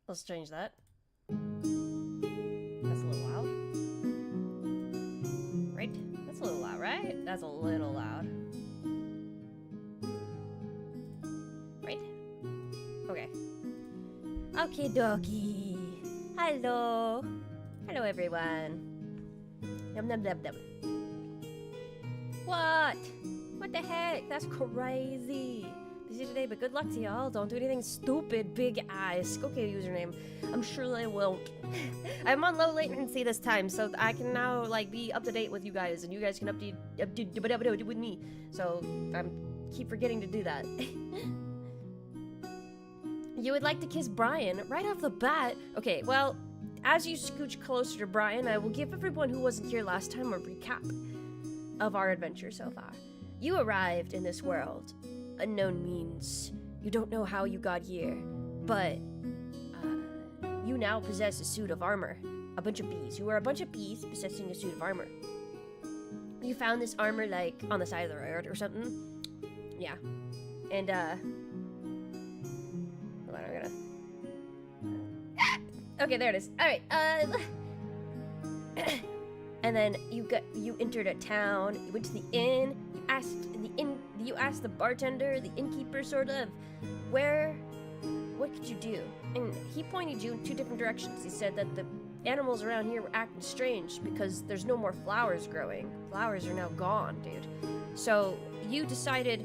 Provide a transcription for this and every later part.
Let's change that. That's a little loud. Right? That's a little loud, right? That's a little loud. Right? Okay. Okie dokie. Hello. Hello, everyone. Num num num num. What? What the heck? That's crazy. Busy today, but good luck to y'all. Don't do anything stupid, big eyes. Okay, username. I'm sure they won't. I'm on low latency this time, so I can now like be up to date with you guys, and you guys can update with me. So I'm keep forgetting to do that. You would like to kiss Brian right off the bat? Okay, well, as you scooch closer to Brian, I will give everyone who wasn't here last time a recap of our adventure so far. You arrived in this world. Unknown means you don't know how you got here, but you now possess a suit of armor. A bunch of bees. You are a bunch of bees possessing a suit of armor. You found this armor like on the side of the road or something. Yeah. And hold on, I'm gonna okay, there it is. Alright, and then you entered a town, you went to the inn, you asked the bartender, the innkeeper sort of, what could you do? And he pointed you in two different directions. He said that the animals around here were acting strange because there's no more flowers growing. Flowers are now gone, dude. So you decided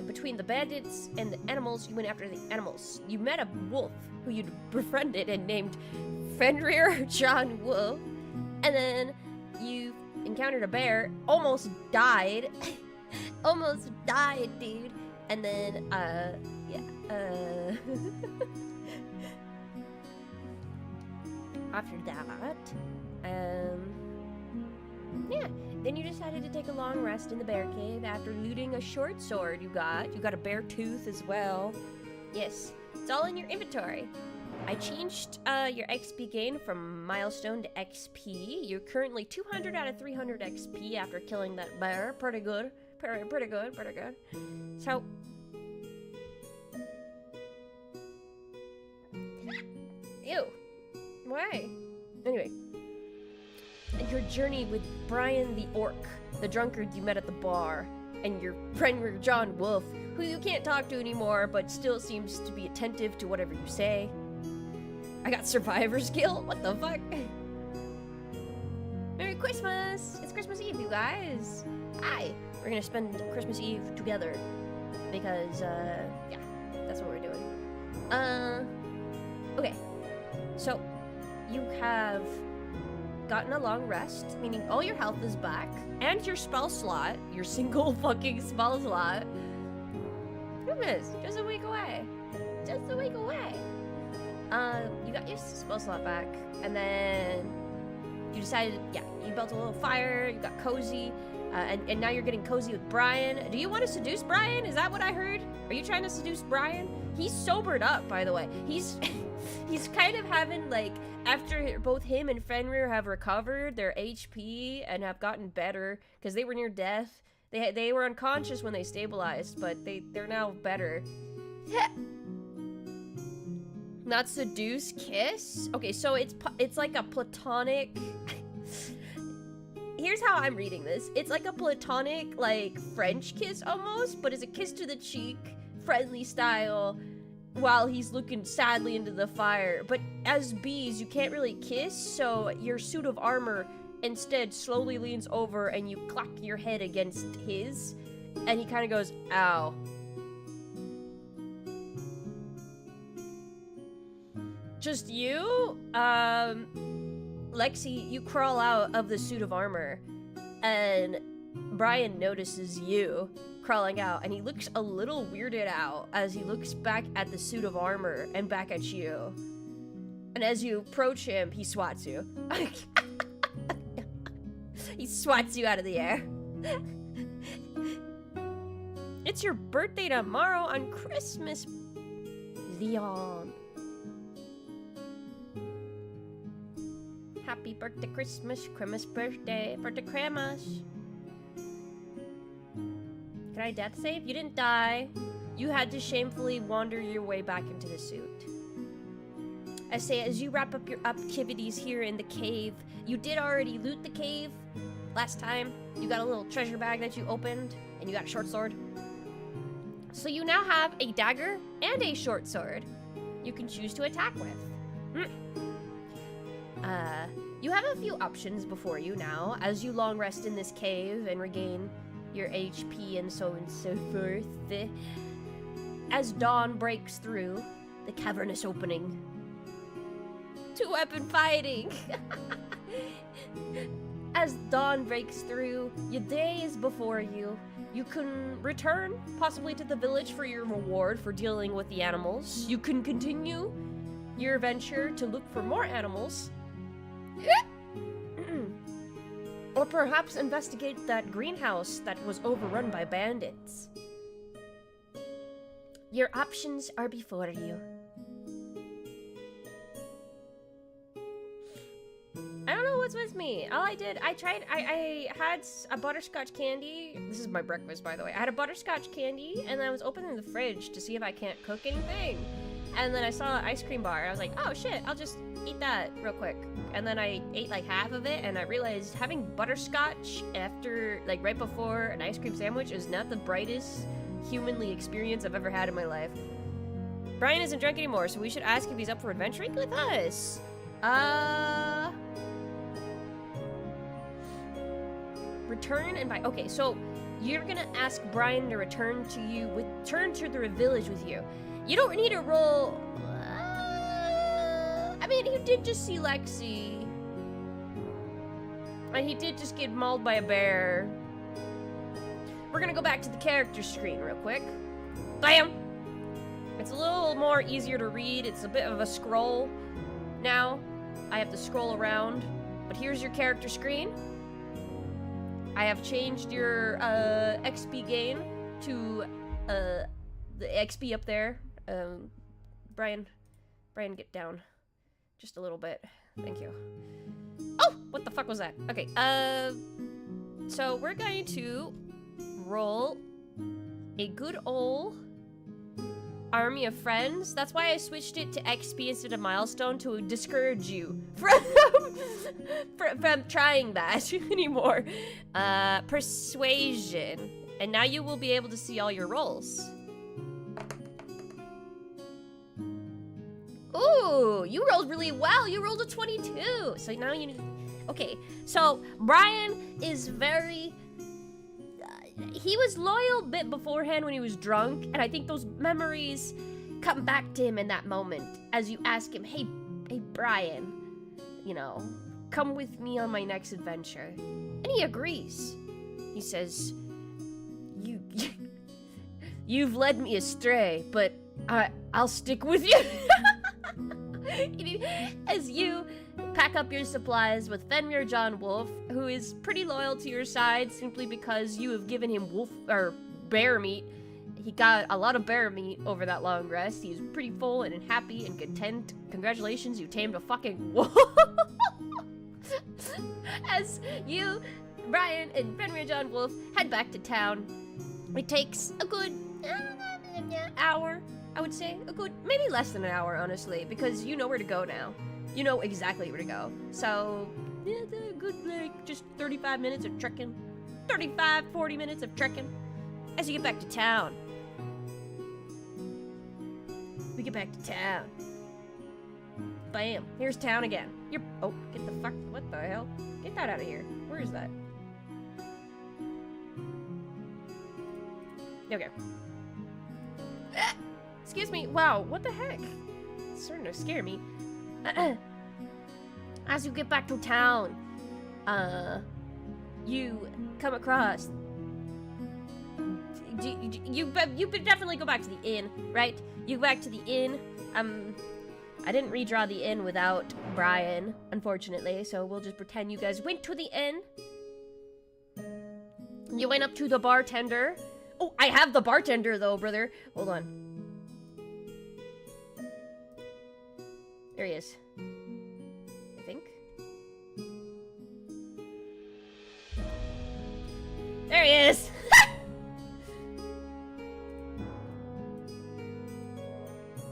between the bandits and the animals, you went after the animals. You met a wolf who you'd befriended and named Fenrir John Wolf. And then you encountered a bear, almost died. Almost died, dude. And then, after that, yeah, then you decided to take a long rest in the bear cave after looting a short sword you got. You got a bear tooth as well. Yes, it's all in your inventory. I changed your XP gain from milestone to XP. You're currently 200 out of 300 XP after killing that bear. Pretty good. Pretty good. So... Ew. Why? Anyway. Your journey with Brian the Orc, the drunkard you met at the bar, and your friend John Wolf, who you can't talk to anymore, but still seems to be attentive to whatever you say. I got survivor's guilt? What the fuck? Merry Christmas! It's Christmas Eve, you guys! Hi! We're gonna spend Christmas Eve together. Because, yeah, that's what we're doing. Okay. So, you have gotten a long rest, meaning all your health is back, and your spell slot, your single fucking spell slot. Goodness, just a week away. Just a week away. You got your spell slot back, and then you decided, yeah, you built a little fire, you got cozy, and now you're getting cozy with Brian. Do you want to seduce Brian? Is that what I heard? Are you trying to seduce Brian? He's sobered up, by the way. He's kind of having, like, after both him and Fenrir have recovered their HP and have gotten better, because they were near death. They were unconscious when they stabilized, but they're now better. Not seduce, kiss? Okay, so it's like a platonic... Here's how I'm reading this. It's like a platonic, like, French kiss almost, but it's a kiss to the cheek, friendly style, while he's looking sadly into the fire. But as bees, you can't really kiss, so your suit of armor instead slowly leans over and you clack your head against his, and he kind of goes, ow. Just you? Lexi, you crawl out of the suit of armor, and Brian notices you crawling out, and he looks a little weirded out as he looks back at the suit of armor and back at you. And as you approach him, he swats you. He swats you out of the air. It's your birthday tomorrow on Christmas, Leon. Happy birthday, Christmas birthday, birthday Christmas. Can I death save? You didn't die. You had to shamefully wander your way back into the suit. I say, as you wrap up your activities here in the cave, you did already loot the cave last time. You got a little treasure bag that you opened, and you got a short sword. So you now have a dagger and a short sword you can choose to attack with. You have a few options before you now, as you long rest in this cave and regain your HP and so forth. As dawn breaks through the cavernous opening. Two-weapon fighting! As dawn breaks through, your day is before you. You can return, possibly to the village for your reward for dealing with the animals. You can continue your venture to look for more animals. Or perhaps investigate that greenhouse that was overrun by bandits. Your options are before you. I don't know what's with me. All I did, I had a butterscotch candy. This is my breakfast, by the way. I had a butterscotch candy, and I was opening the fridge to see if I can't cook anything. And then I saw an ice cream bar. I was like, oh shit, I'll just eat that real quick. And then I ate like half of it, and I realized having butterscotch after, like right before an ice cream sandwich is not the brightest humanly experience I've ever had in my life. Brian isn't drunk anymore, so we should ask if he's up for adventuring with us. Return and buy. Okay, so you're gonna ask Brian to return to the village with you. You don't need to roll. I mean, he did just see Lexi. And he did just get mauled by a bear. We're gonna go back to the character screen real quick. Bam! It's a little more easier to read. It's a bit of a scroll now. I have to scroll around. But here's your character screen. I have changed your XP gain to the XP up there. Brian, get down just a little bit. Thank you. Oh, what the fuck was that? Okay, so we're going to roll a good ol' army of friends. That's why I switched it to XP instead of milestone, to discourage you from trying that anymore. Persuasion. And now you will be able to see all your rolls. Ooh, you rolled really well. You rolled a 22. So now you need... Okay, so Brian is very... he was loyal a bit beforehand when he was drunk, and I think those memories come back to him in that moment as you ask him, hey Brian, you know, come with me on my next adventure. And he agrees. He says, you've led me astray, but I'll stick with you. As you pack up your supplies with Fenrir John Wolf, who is pretty loyal to your side simply because you have given him bear meat. He got a lot of bear meat over that long rest. He's pretty full and happy and content. Congratulations, you tamed a fucking wolf. As you, Brian, and Fenrir John Wolf head back to town, it takes a good hour, I would say. Maybe less than an hour, honestly, because you know where to go now. You know exactly where to go. So, yeah, a good, like, just 35 minutes of trekking. 35, 40 minutes of trekking. As you get back to town. We get back to town. Bam. Here's town again. Oh, get the fuck... What the hell? Get that out of here. Where is that? Okay. Excuse me. Wow, what the heck? It's starting to scare me. As you get back to town, you come across... You definitely go back to the inn, right? You go back to the inn. I didn't redraw the inn without Brian, unfortunately, so we'll just pretend you guys went to the inn. You went up to the bartender. Oh, I have the bartender, though, brother. Hold on. There he is. I think. There he is!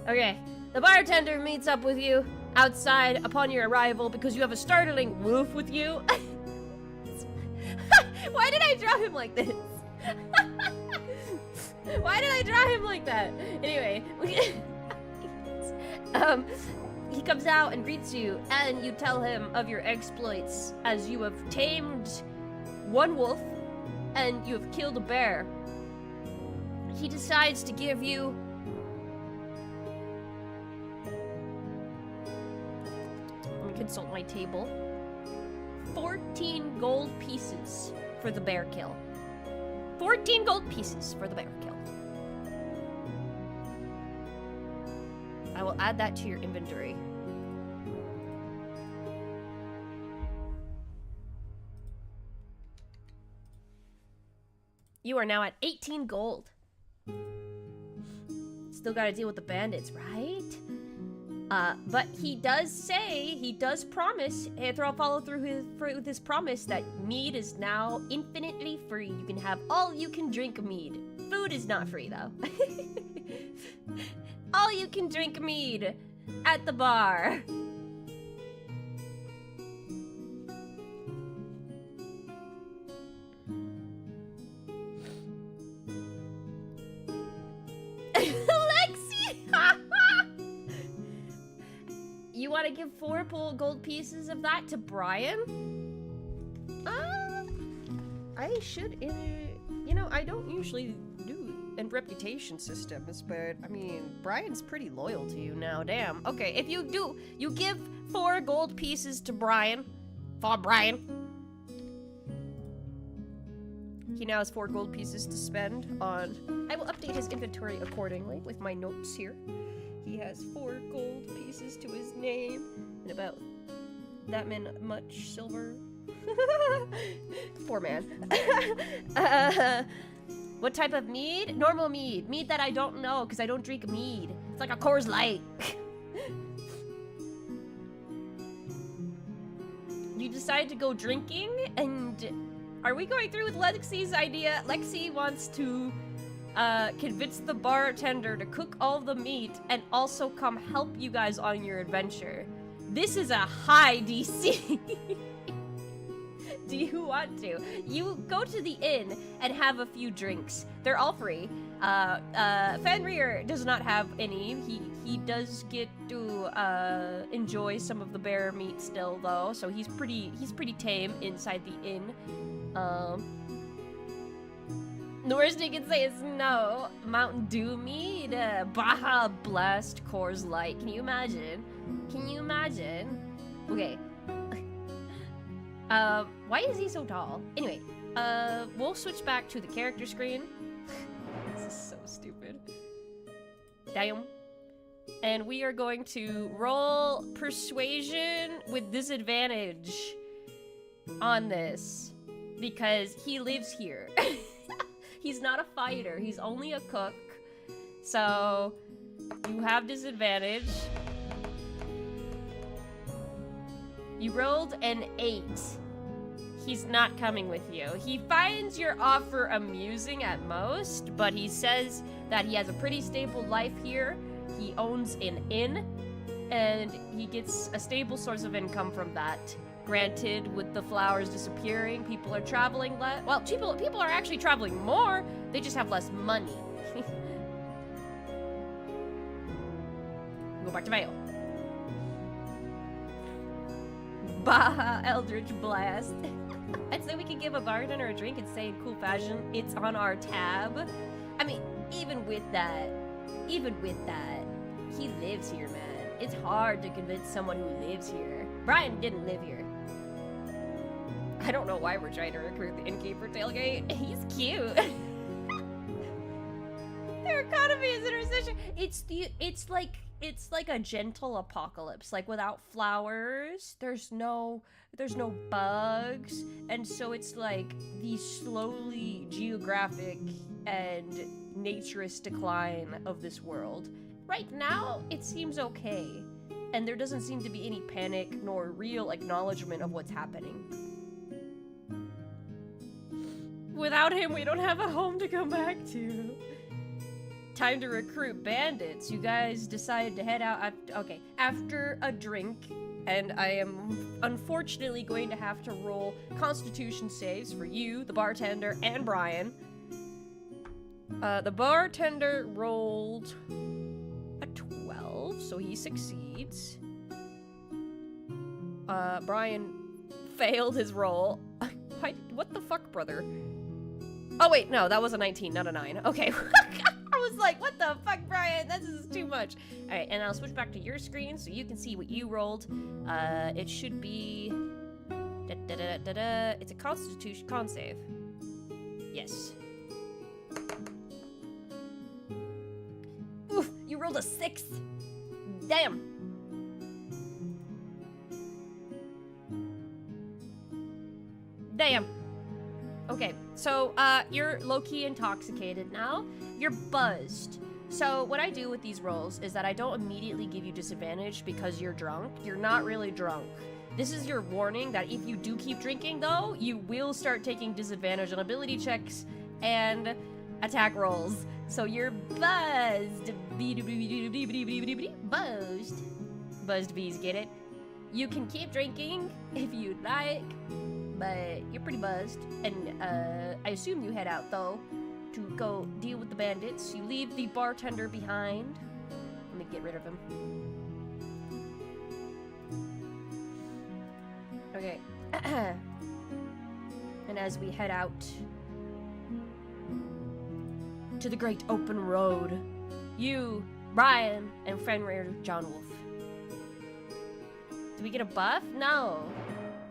Okay, the bartender meets up with you outside upon your arrival because you have a startling wolf with you. Why did I draw him like this? Why did I draw him like that? Anyway, he comes out and greets you, and you tell him of your exploits as you have tamed one wolf and you have killed a bear. He decides to give you... consult my table. 14 gold pieces for the bear kill. 14 gold pieces for the bear kill. I will add that to your inventory. You are now at 18 gold. Still gotta deal with the bandits, right? But he does promise, Aethra follow through with his promise that mead is now infinitely free. You can have all you can drink mead. Food is not free, though. All you can drink mead at the bar. You want to give 4 gold pieces of that to Brian? I should, you know, I don't usually do in reputation systems, but, I mean, Brian's pretty loyal to you now, damn. Okay, if you do, you give 4 gold pieces to Brian. For Brian. He now has 4 gold pieces to spend on... I will update his inventory accordingly with my notes here. He has 4 gold pieces to his name and about that much silver Poor man. What type of mead? Normal mead. Mead that I don't know because I don't drink mead. It's like a Coors Light. You decide to go drinking, and are we going through with Lexi's idea? Lexi wants to convince the bartender to cook all the meat and also come help you guys on your adventure. This is a high DC. Do you want to? You go to the inn and have a few drinks. They're all free. Fenrir does not have any. He does get to enjoy some of the bear meat still though, so he's pretty tame inside the inn. The worst he can say is no. Mountain Dew mead, Baja Blast, Coors Light. Can you imagine? Can you imagine? Okay. Why is he so tall? Anyway, we'll switch back to the character screen. This is so stupid. Damn. And we are going to roll persuasion with disadvantage on this because he lives here. He's not a fighter, he's only a cook. So, you have disadvantage. You rolled an 8. He's not coming with you. He finds your offer amusing at most, but he says that he has a pretty stable life here. He owns an inn, and he gets a stable source of income from that. Granted, with the flowers disappearing, people are traveling less. Well, people are actually traveling more. They just have less money. Go back to Vale. Baja Eldritch Blast. I'd say we could give a bartender a drink and say in cool fashion, it's on our tab. I mean, even with that, he lives here, man. It's hard to convince someone who lives here. Brian didn't live here. I don't know why we're trying to recruit the innkeeper tailgate. He's cute. Their economy is in recession. It's like a gentle apocalypse. Like without flowers, there's no bugs, and so it's like the slowly geographic and naturist decline of this world. Right now, it seems okay, and there doesn't seem to be any panic nor real acknowledgement of what's happening. Without him, we don't have a home to come back to. Time to recruit bandits. You guys decided to head out after a drink, and I am unfortunately going to have to roll constitution saves for you, the bartender, and Brian. The bartender rolled a 12, so he succeeds. Brian failed his roll. What the fuck, brother? Oh wait, no, that was a 19, not a 9. Okay. I was like, what the fuck, Brian? This is too much. Alright, and I'll switch back to your screen so you can see what you rolled. It should be... It's a constitution con save. Yes. Oof, you rolled a 6. Damn. Damn. Okay, so, you're low-key intoxicated now. You're buzzed. So, what I do with these rolls is that I don't immediately give you disadvantage because you're drunk. You're not really drunk. This is your warning that if you do keep drinking, though, you will start taking disadvantage on ability checks and attack rolls. So, you're buzzed. Buzzed. Buzzed bees, get it? You can keep drinking if you'd like, but you're pretty buzzed, and I assume you head out, though, to go deal with the bandits. You leave the bartender behind. Let me get rid of him. Okay. And as we head out to the great open road, you, Brian, and Fenrir John Wolf. Do we get a buff? No.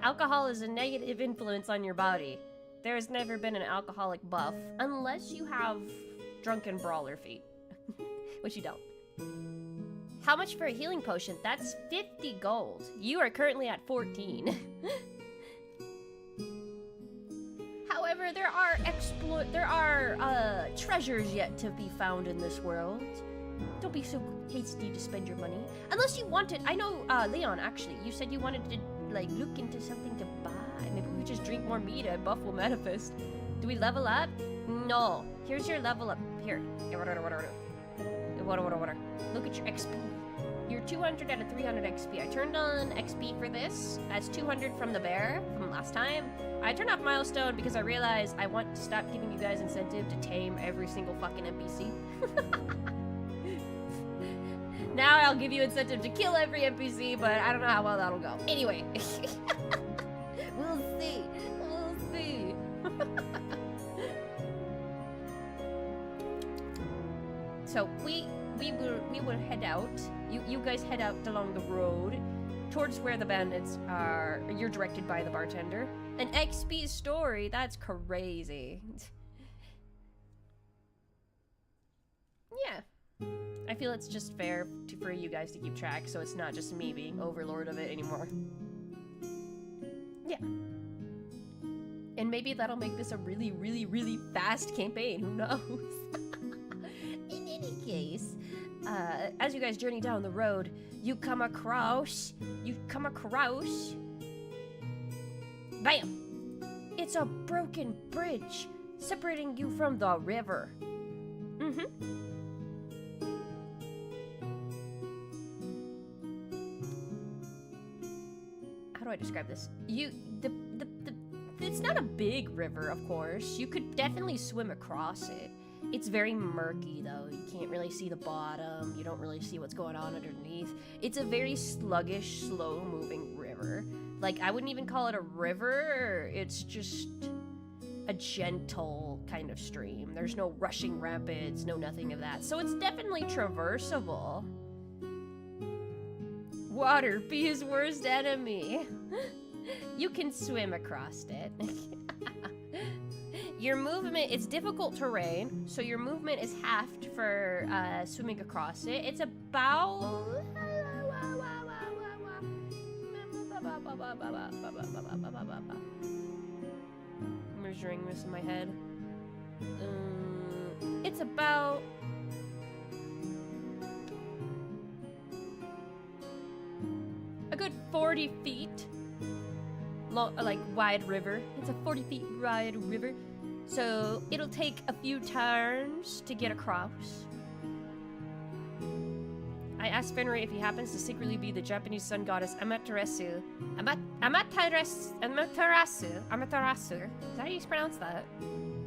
Alcohol is a negative influence on your body. There has never been an alcoholic buff, unless you have drunken brawler feet. Which you don't. How much for a healing potion? That's 50 gold. You are currently at 14. Remember, there are treasures yet to be found in this world. Don't be so hasty to spend your money. Unless you wanted, I know, Leon, actually, you said you wanted to, like, look into something to buy. Maybe we just drink more meat at Buffalo Manifest. Do we level up? No. Here's your level up. Here. Look at your XP. You're 200 out of 300 XP. I turned on XP for this. That's 200 from the bear from last time. I turned off milestone because I realized I want to stop giving you guys incentive to tame every single fucking NPC. Now I'll give you incentive to kill every NPC, but I don't know how well that'll go. Anyway. We'll see. We'll see. So we will head out. You guys head out along the road towards where the bandits are. You're directed by the bartender. An XP story? That's crazy. Yeah. I feel it's just fair for you guys to keep track, so it's not just me being overlord of it anymore. Yeah. And maybe that'll make this a really, really, really fast campaign. Who knows? In any case, as you guys journey down the road, you come across... Bam! It's a broken bridge separating you from the river. Mm-hmm. How do I describe this? It's not a big river, of course. You could definitely swim across it. It's very murky, though. You can't really see the bottom. You don't really see what's going on underneath. It's a very sluggish, slow-moving river. Like, I wouldn't even call it a river. It's just a gentle kind of stream. There's no rushing rapids, no nothing of that. So it's definitely traversable. Water, be his worst enemy. You can swim across it. Your movement, it's difficult terrain, so your movement is halved for swimming across it. It's about... I'm measuring this in my head. It's about... a good 40 feet long, like wide river. It's a 40 feet wide river. So it'll take a few turns to get across. I asked Fenrir if he happens to secretly be the Japanese sun goddess Amaterasu. Amaterasu. Is that how you pronounce that?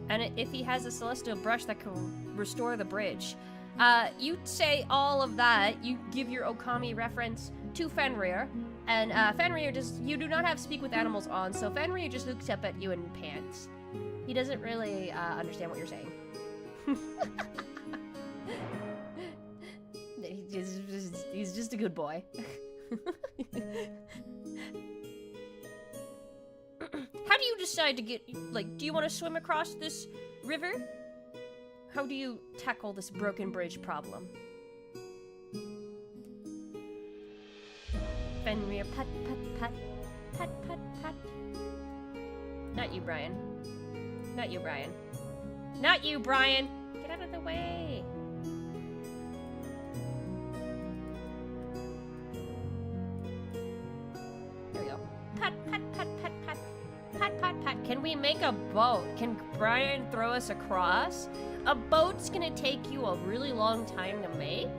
And if he has a celestial brush that can restore the bridge. You say all of that. You give your Okami reference to Fenrir. And Fenrir you do not have speak with animals on, so Fenrir just looks up at you and pants. He doesn't really understand what you're saying. He's just a good boy. How do you decide to get, like, do you want to swim across this river? How do you tackle this broken bridge problem? Fenrir, pat, pat, pat, pat, pat, pat. Not you, Brian. Not you, Brian. Not you, Brian! Get out of the way! There we go. Pat, pat, pat, pat, pat. Pat, pat, pat. Can we make a boat? Can Brian throw us across? A boat's gonna take you a really long time to make.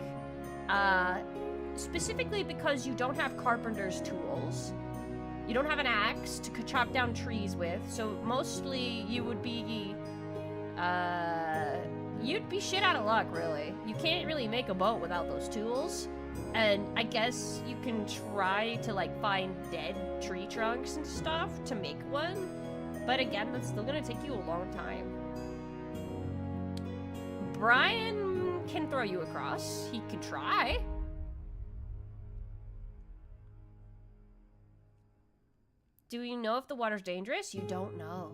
Specifically because you don't have carpenter's tools. You don't have an axe to chop down trees with, so mostly you would be, you'd be shit out of luck, really. You can't really make a boat without those tools, and I guess you can try to, like, find dead tree trunks and stuff to make one, but again, that's still gonna take you a long time. Brian can throw you across. He can try. Do you know if the water's dangerous? You don't know.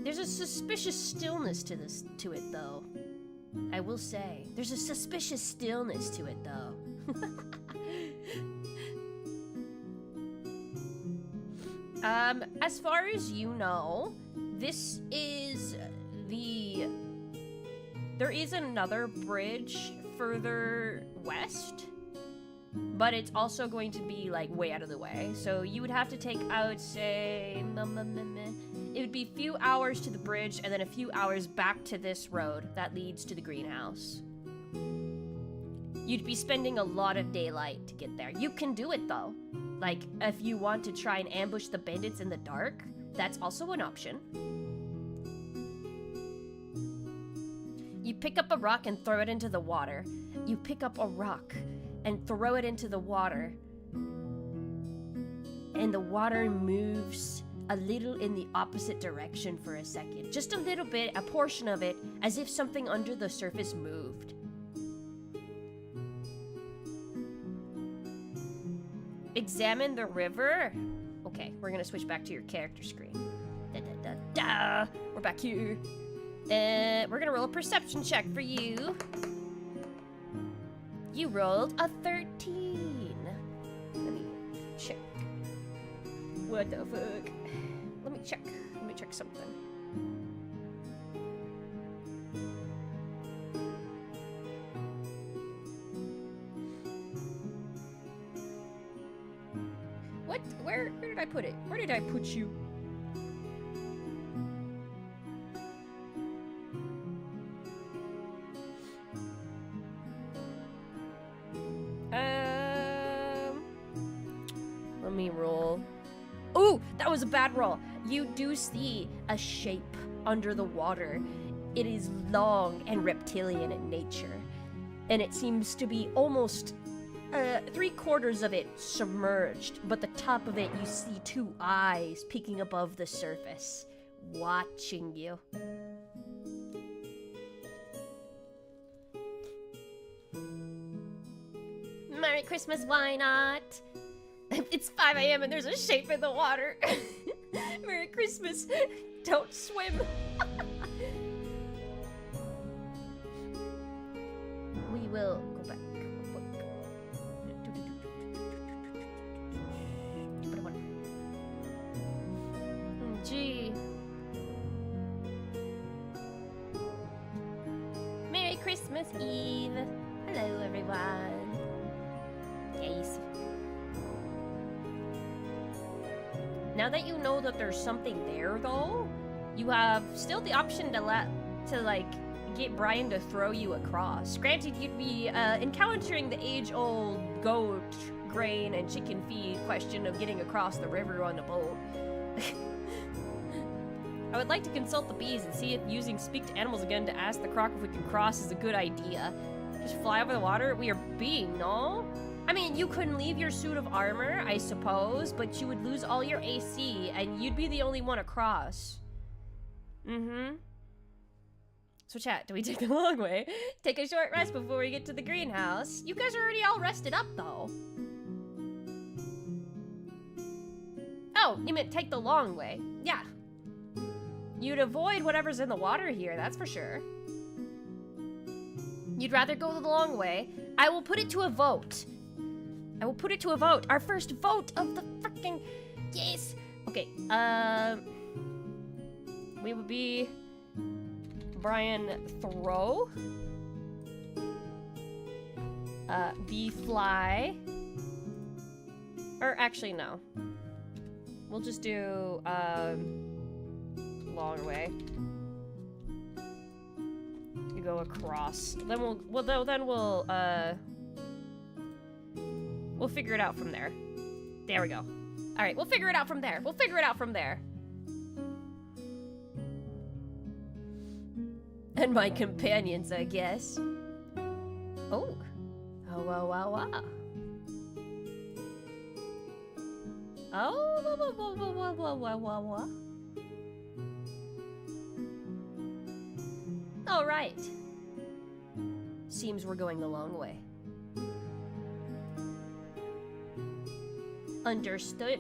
There's a suspicious stillness to it, though. I will say. There's a suspicious stillness to it, though. As far as you know, this is there is another bridge further west, but it's also going to be, like, way out of the way. So you would have to take, I would say, it would be a few hours to the bridge and then a few hours back to this road that leads to the greenhouse. You'd be spending a lot of daylight to get there. You can do it, though. Like, if you want to try and ambush the bandits in the dark, that's also an option. You pick up a rock and throw it into the water. You pick up a rock and throw it into the water. And the water moves a little in the opposite direction for a second. Just a little bit, a portion of it, as if something under the surface moved. Examine the river. Okay, we're gonna switch back to your character screen. We're back here. We're gonna roll a perception check for you. You rolled a 13. Let me check. What the fuck? Let me check. Let me check something. What? Where did I put it? Where did I put you? Let me roll. Ooh, that was a bad roll. You do see a shape under the water. It is long and reptilian in nature, and it seems to be almost 3/4 of it submerged, but the top of it you see two eyes peeking above the surface, watching you. Merry Christmas, why not? It's 5 a.m. and there's a shape in the water. Merry Christmas. Don't swim. We will go back. Gee. Merry Christmas Eve. Hello, everyone. Yes. Now that you know that there's something there, though, you have still the option to get Brian to throw you across. Granted, you'd be encountering the age-old goat, grain, and chicken feed question of getting across the river on a boat. I would like to consult the bees and see if using speak to animals again to ask the croc if we can cross is a good idea. Just fly over the water? We are being, no? I mean, you couldn't leave your suit of armor, I suppose, but you would lose all your AC, and you'd be the only one across. Mm-hmm. So chat, do we take the long way? Take a short rest before we get to the greenhouse. You guys are already all rested up, though. Oh, you meant take the long way. Yeah. You'd avoid whatever's in the water here, that's for sure. You'd rather go the long way. I will put it to a vote. I will put it to a vote. Our first vote of the freaking... Yes! Okay, we would be... Brian throw. B fly. Or actually, no. We'll just do, long way. You go across. Then we'll figure it out from there. There we go. All right, we'll figure it out from there. We'll figure it out from there. And my companions, I guess. Oh. Oh, wow, wow, wow. Oh, wow, wow, wow, wow, wow, wow, wow, wow. All right. Seems we're going the long way. Understood.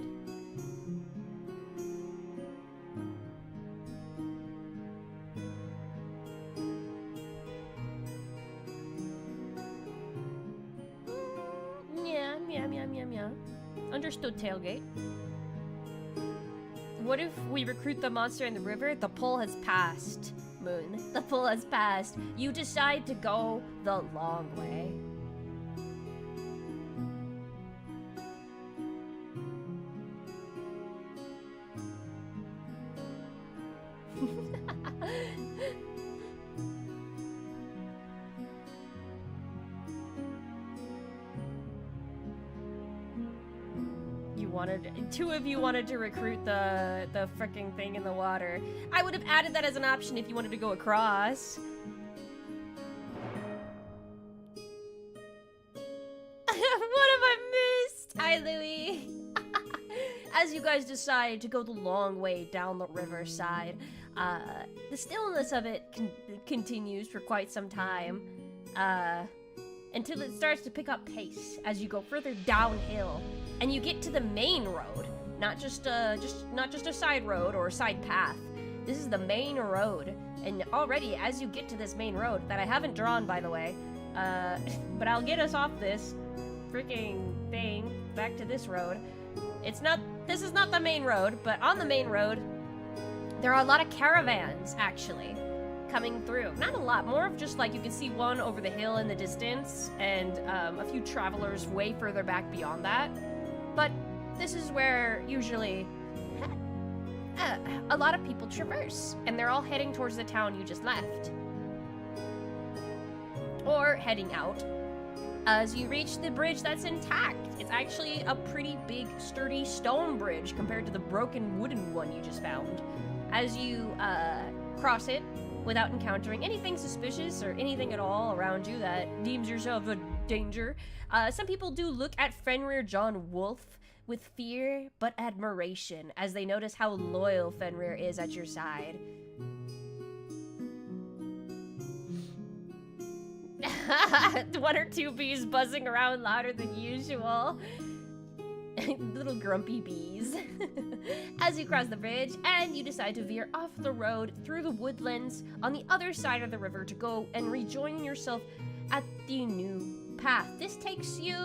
Yeah, meow, meow, meow, meow. Understood, tailgate. what if we recruit the monster in the river? The pull has passed, Moon. The pull has passed. You decide to go the long way. Two of you wanted to recruit the fricking thing in the water. I would have added that as an option if you wanted to go across. What have I missed? Hi, Louie. As you guys decide to go the long way down the riverside, the stillness of it continues for quite some time, until it starts to pick up pace as you go further downhill. And you get to the main road, not just a side road or a side path. This is the main road, and already as you get to this main road that I haven't drawn, by the way, but I'll get us off this freaking thing back to this road. This is not the main road, but on the main road, there are a lot of caravans actually coming through. Not a lot, more of just like you can see one over the hill in the distance, and a few travelers way further back beyond that. But this is where usually a lot of people traverse, and they're all heading towards the town you just left. Or heading out. As you reach the bridge that's intact, it's actually a pretty big, sturdy stone bridge compared to the broken wooden one you just found. As you cross it without encountering anything suspicious or anything at all around you that deems yourself a danger, some people do look at Fenrir John Wolf with fear but admiration as they notice how loyal Fenrir is at your side. One or two bees buzzing around louder than usual. Little grumpy bees. As you cross the bridge and you decide to veer off the road through the woodlands on the other side of the river to go and rejoin yourself at the new path. This takes you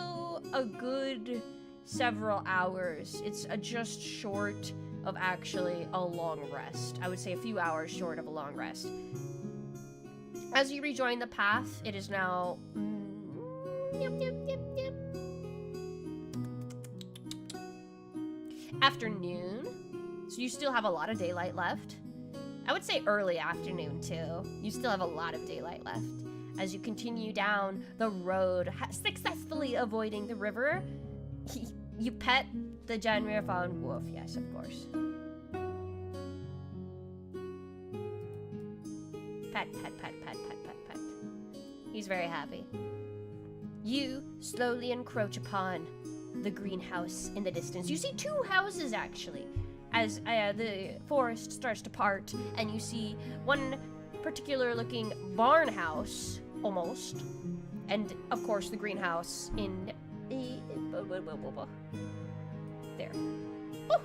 a good several hours. It's just short of actually a long rest. I would say a few hours short of a long rest. As you rejoin the path, it is now afternoon, so you still have a lot of daylight left. I would say early afternoon too. You still have a lot of daylight left. As you continue down the road, successfully avoiding the river, you pet the Janrir found wolf. Yes, of course. Pet, pet, pet, pet, pet, pet, pet. He's very happy. You slowly encroach upon the greenhouse in the distance. You see two houses, actually, as the forest starts to part, and you see one particular-looking barn house, almost, and, of course, the greenhouse in... there. Oh!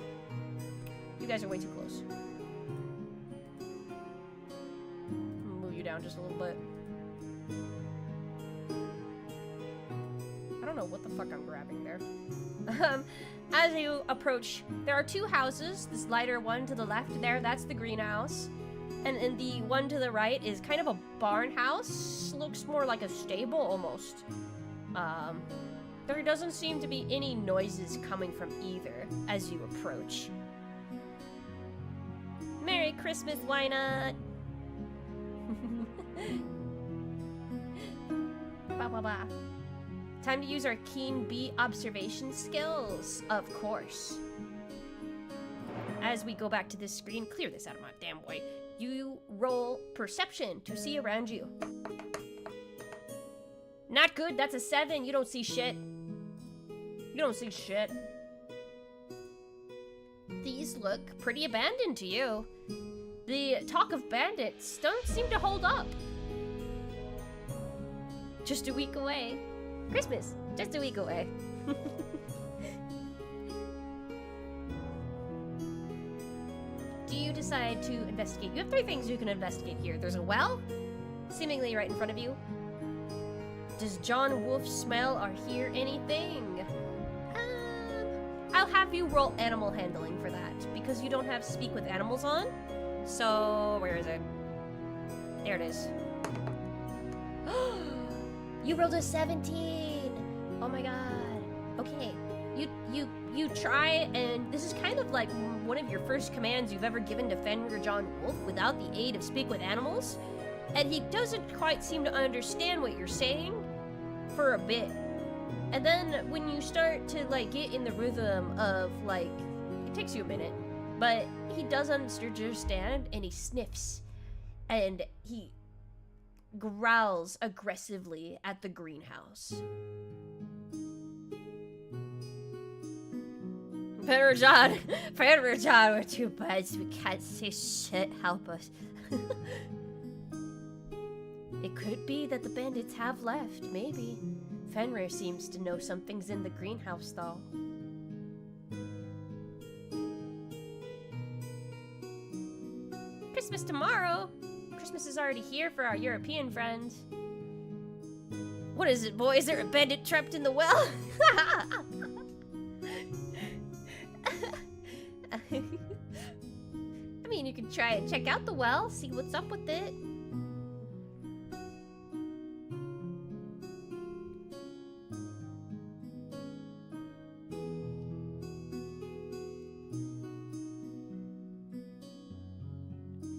You guys are way too close. Move you down just a little bit. I don't know what the fuck I'm grabbing there. As you approach, there are two houses. This lighter one to the left there, that's the greenhouse. And the one to the right is kind of a barn house. Looks more like a stable almost. There doesn't seem to be any noises coming from either as you approach. Merry Christmas, why not? Ba ba ba. Time to use our keen bee observation skills, of course. As we go back to this screen, clear this out of my damn way. You roll perception to see around you. Not good, that's a 7. You don't see shit. You don't see shit. These look pretty abandoned to you. The talk of bandits don't seem to hold up. Just a week away. Christmas, just a week away. Do you decide to investigate? You have 3 things you can investigate here. There's a well, seemingly right in front of you. Does John Wolf smell or hear anything? I'll have you roll animal handling for that because you don't have speak with animals on. So where is it? There it is. You rolled a 17. Oh my god. Okay. You try, and this is kind of like one of your first commands you've ever given to Fenrir John Wolf without the aid of speak with animals, and he doesn't quite seem to understand what you're saying for a bit. And then when you start to like get in the rhythm of like, it takes you a minute, but he does understand, and he sniffs, and he growls aggressively at the greenhouse. Fenrir John, we're too buds. We can't say shit. Help us. It could be that the bandits have left, maybe. Fenrir seems to know something's in the greenhouse, though. Christmas tomorrow? Christmas is already here for our European friends. What is it, boy? Is there a bandit trapped in the well? I mean, you can try and check out the well, see what's up with it.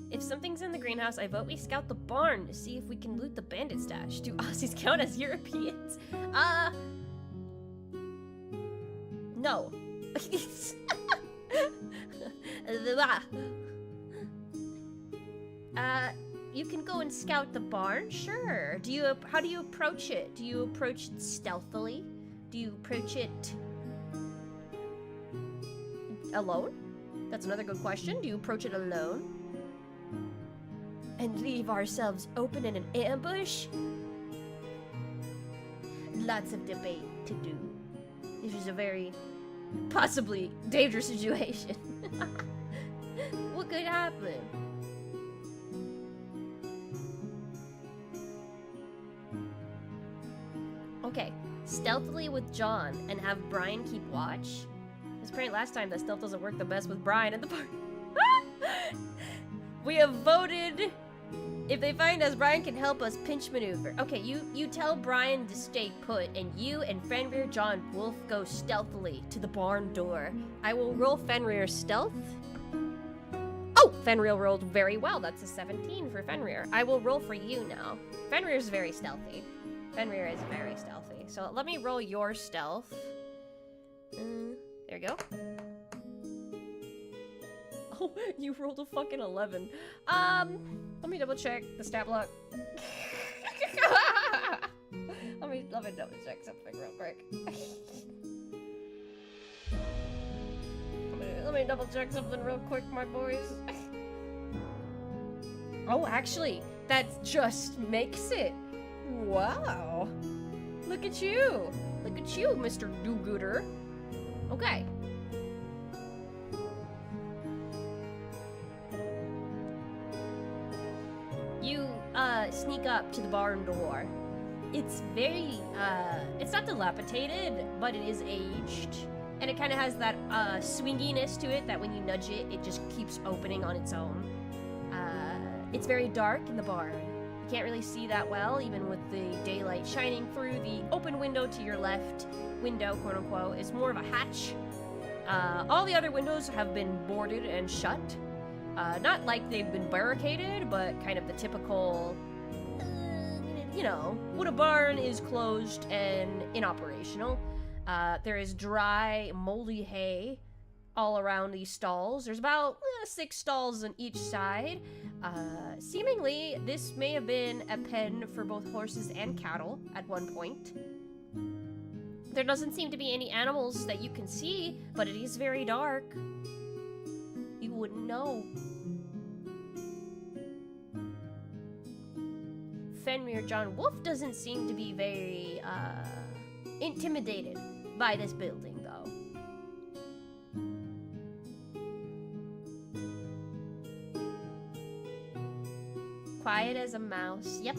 If something's in the greenhouse, I vote we scout the barn to see if we can loot the bandit stash. Do Aussies count as Europeans? No. You can go and scout the barn, sure. How do you approach it? Do you approach it stealthily? Do you approach it alone? That's another good question. Do you approach it alone? And leave ourselves open in an ambush? Lots of debate to do. This is a very possibly dangerous situation. What could happen? Okay, stealthily with John and have Brian keep watch. Because apparently last time that stealth doesn't work the best with Brian at the party. We have voted. If they find us, Brian can help us pinch maneuver. Okay, you tell Brian to stay put, and you and Fenrir John Wolf go stealthily to the barn door. I will roll Fenrir's stealth. Oh, Fenrir rolled very well. That's a 17 for Fenrir. I will roll for you now. Fenrir's very stealthy. Fenrir is very stealthy. So let me roll your stealth. There you go. Oh, you rolled a fucking 11. Let me double check the stat block. let me double check something real quick. let me double check something real quick, my boys. Oh, actually, that just makes it. Wow. Look at you. Look at you, Mr. Do-Gooder. Okay. You, sneak up to the barn door. It's very, it's not dilapidated, but it is aged. And it kind of has that, swinginess to it that when you nudge it, it just keeps opening on its own. It's very dark in the barn. You can't really see that well, even with the daylight shining through. The open window to your left, window, quote unquote, is more of a hatch. All the other windows have been boarded and shut. Not like they've been barricaded, but kind of the typical, you know, when a barn is closed and inoperational. There is dry, moldy hay all around these stalls. There's about 6 stalls on each side. Seemingly, this may have been a pen for both horses and cattle at one point. There doesn't seem to be any animals that you can see, but it is very dark. You wouldn't know. Fenrir John Wolf doesn't seem to be very, intimidated by this building, though. Quiet as a mouse. Yep.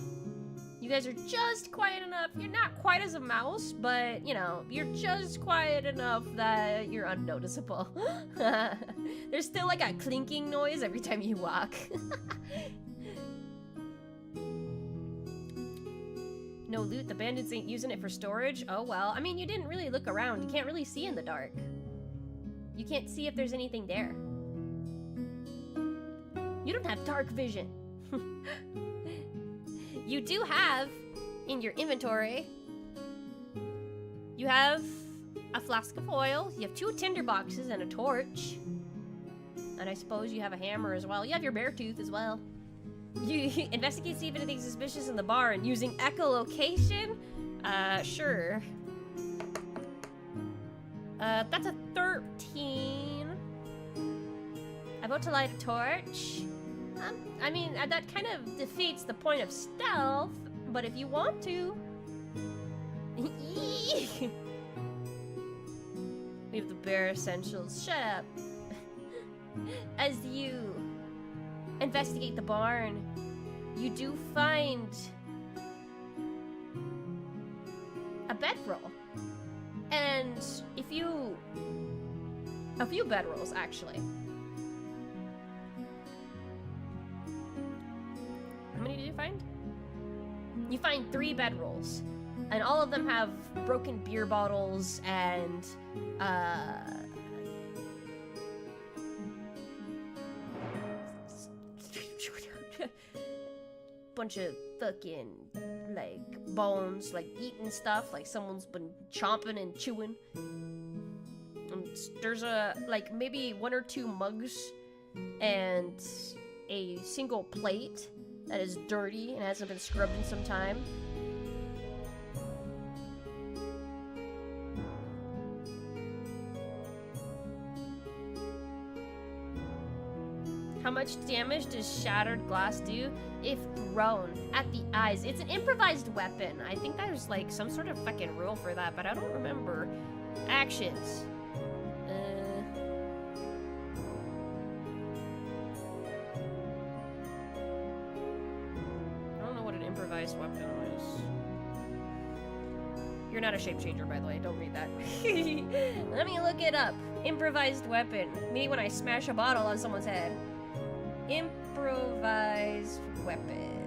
You guys are just quiet enough. You're not quite as a mouse, but, you know, you're just quiet enough that you're unnoticeable. There's still like a clinking noise every time you walk. No loot, the bandits ain't using it for storage. Oh well, I mean, you didn't really look around. You can't really see in the dark. You can't see if there's anything there. You don't have dark vision. You do have, in your inventory, you have a flask of oil, you have 2 tinder boxes and a torch. And I suppose you have a hammer as well. You have your bear tooth as well. You investigate, see if anything suspicious in the barn using echolocation? Sure. That's a 13. I'm about to light a torch. I mean, that kind of defeats the point of stealth, but if you want to. We have the bare essentials. Shut up. As you investigate the barn, you do find a bedroll. And a few bedrolls, actually. How many did you find? You find 3 bedrolls, and all of them have broken beer bottles and bunch of fucking like bones, like eating stuff, like someone's been chomping and chewing. And there's like maybe 1 or 2 mugs and a single plate that is dirty and hasn't been scrubbed in some time. How much damage does shattered glass do if thrown at the eyes? It's an improvised weapon. I think there's like some sort of fucking rule for that, but I don't remember. Actions. Weapon is. You're not a shape changer, by the way. Don't read that. Let me look it up. Improvised weapon. Me when I smash a bottle on someone's head. Improvised weapon.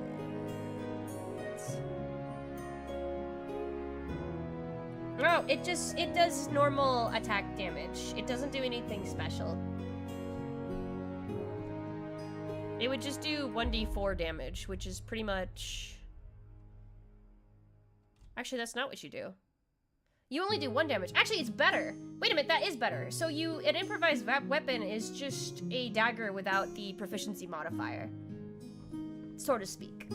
No, it does normal attack damage. It doesn't do anything special. It would just do 1d4 damage, which is pretty much. Actually, that's not what you do. You only do 1 damage. Actually, it's better. Wait a minute, that is better. So an improvised weapon is just a dagger without the proficiency modifier. So to speak.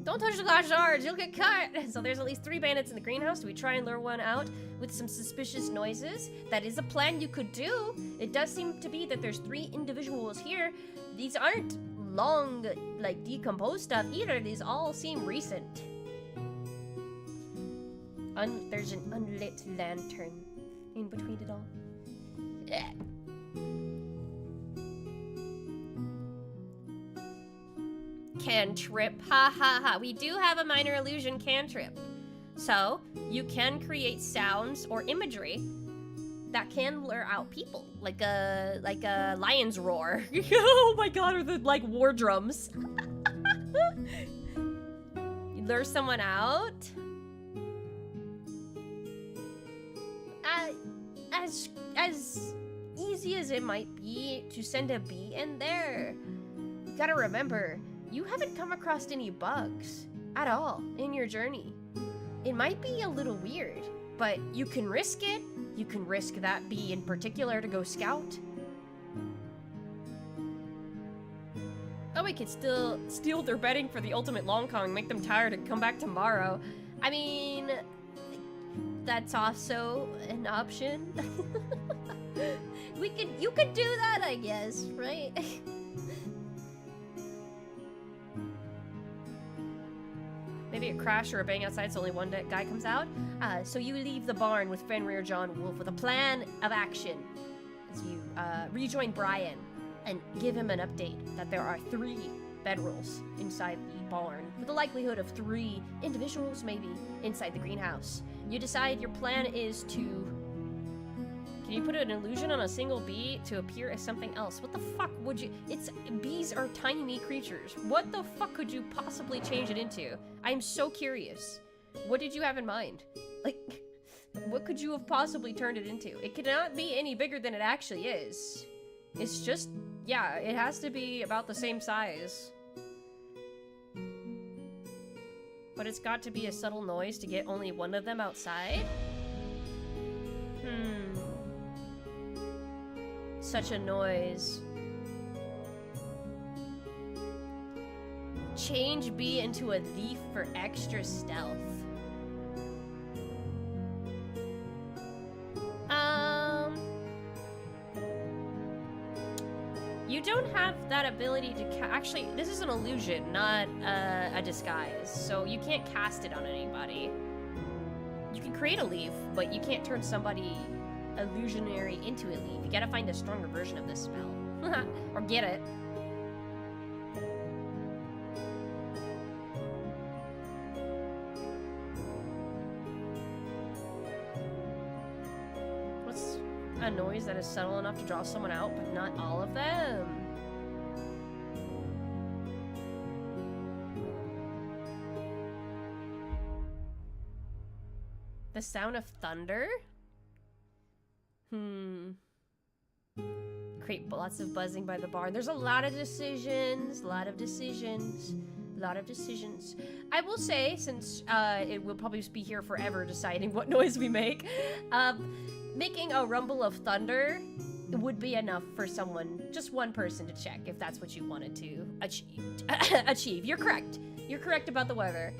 Don't touch the glass shards, you'll get cut! So there's at least 3 bandits in the greenhouse. Do we try and lure one out with some suspicious noises? That is a plan you could do. It does seem to be that there's 3 individuals here. These aren't long, like, decomposed stuff either. These all seem recent. There's an unlit lantern in between it all. Cantrip. Ha ha ha. We do have a minor illusion cantrip. So, you can create sounds or imagery that can lure out people, like a lion's roar. Oh my god, or the like war drums. You lure someone out. As easy as it might be to send a bee in there, you gotta remember, you haven't come across any bugs at all in your journey. It might be a little weird, but you can risk it. You can risk that bee in particular to go scout. Oh, we could still steal their bedding for the ultimate long con and make them tired and come back tomorrow. I mean, that's also an option. You could do that, I guess, right? Maybe a crash or a bang outside so only one guy comes out. So you leave the barn with Fenrir John Wolf with a plan of action as you rejoin Brian. and give him an update that there are 3 bedrolls inside the barn, with the likelihood of 3 individuals maybe inside the greenhouse. You decide your plan is to... Can you put an illusion on a single bee to appear as something else? What the fuck would you... Bees are tiny creatures. What the fuck could you possibly change it into? I'm so curious. What did you have in mind? Like, what could you have possibly turned it into? It cannot be any bigger than it actually is. It's just... Yeah, it has to be about the same size. But it's got to be a subtle noise to get only one of them outside? Such a noise. Change bee into a thief for extra stealth. You don't have that ability to actually, this is an illusion, not a disguise, so you can't cast it on anybody. You can create a leaf, but you can't turn somebody illusionary into a leaf. You gotta find a stronger version of this spell. Or get it. What's a noise that is subtle enough to draw someone out, but not all of them? The sound of thunder? Create lots of buzzing by the barn. There's a lot of decisions, I will say, since it will probably be here forever deciding what noise we make, making a rumble of thunder would be enough for someone, just one person, to check if that's what you wanted to achieve. You're correct. You're correct about the weather.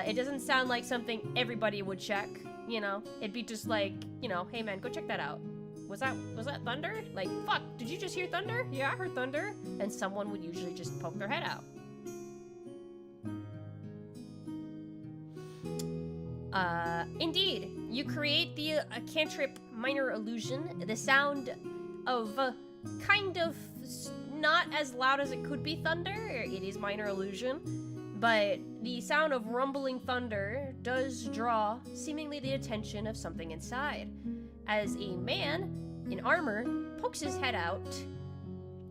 It doesn't sound like something everybody would check, you know? It'd be just like, you know, hey man, go check that out. Was that thunder? Like, fuck, did you just hear thunder? Yeah, I heard thunder. And someone would usually just poke their head out. Indeed, you create the cantrip minor illusion, the sound of kind of not as loud as it could be thunder. It is minor illusion, but the sound of rumbling thunder does draw seemingly the attention of something inside. As a man in armor pokes his head out,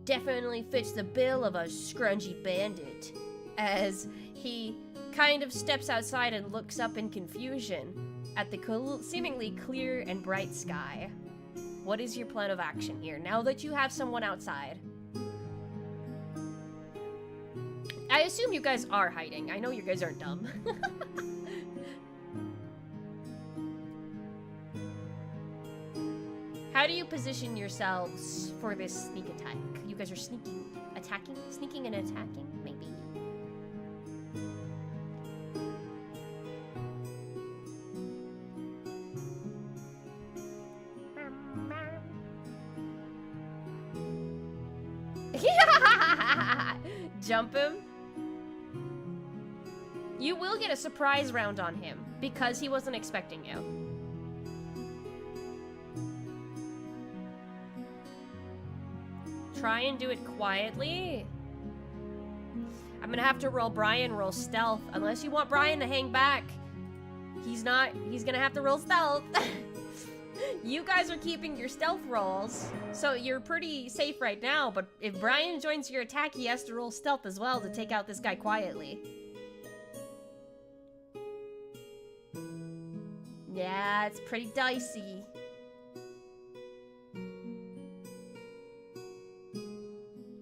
definitely fits the bill of a scrungy bandit, as he kind of steps outside and looks up in confusion at the seemingly clear and bright sky. What is your plan of action here, now that you have someone outside? I assume you guys are hiding. I know you guys aren't dumb. How do you position yourselves for this sneak attack? You guys are sneaking and attacking, maybe? Jump him? You will get a surprise round on him because he wasn't expecting you. Try and do it quietly. I'm gonna have to roll Brian, roll stealth, unless you want Brian to hang back. He's gonna have to roll stealth. You guys are keeping your stealth rolls, so you're pretty safe right now, but if Brian joins your attack, he has to roll stealth as well to take out this guy quietly. Yeah, it's pretty dicey.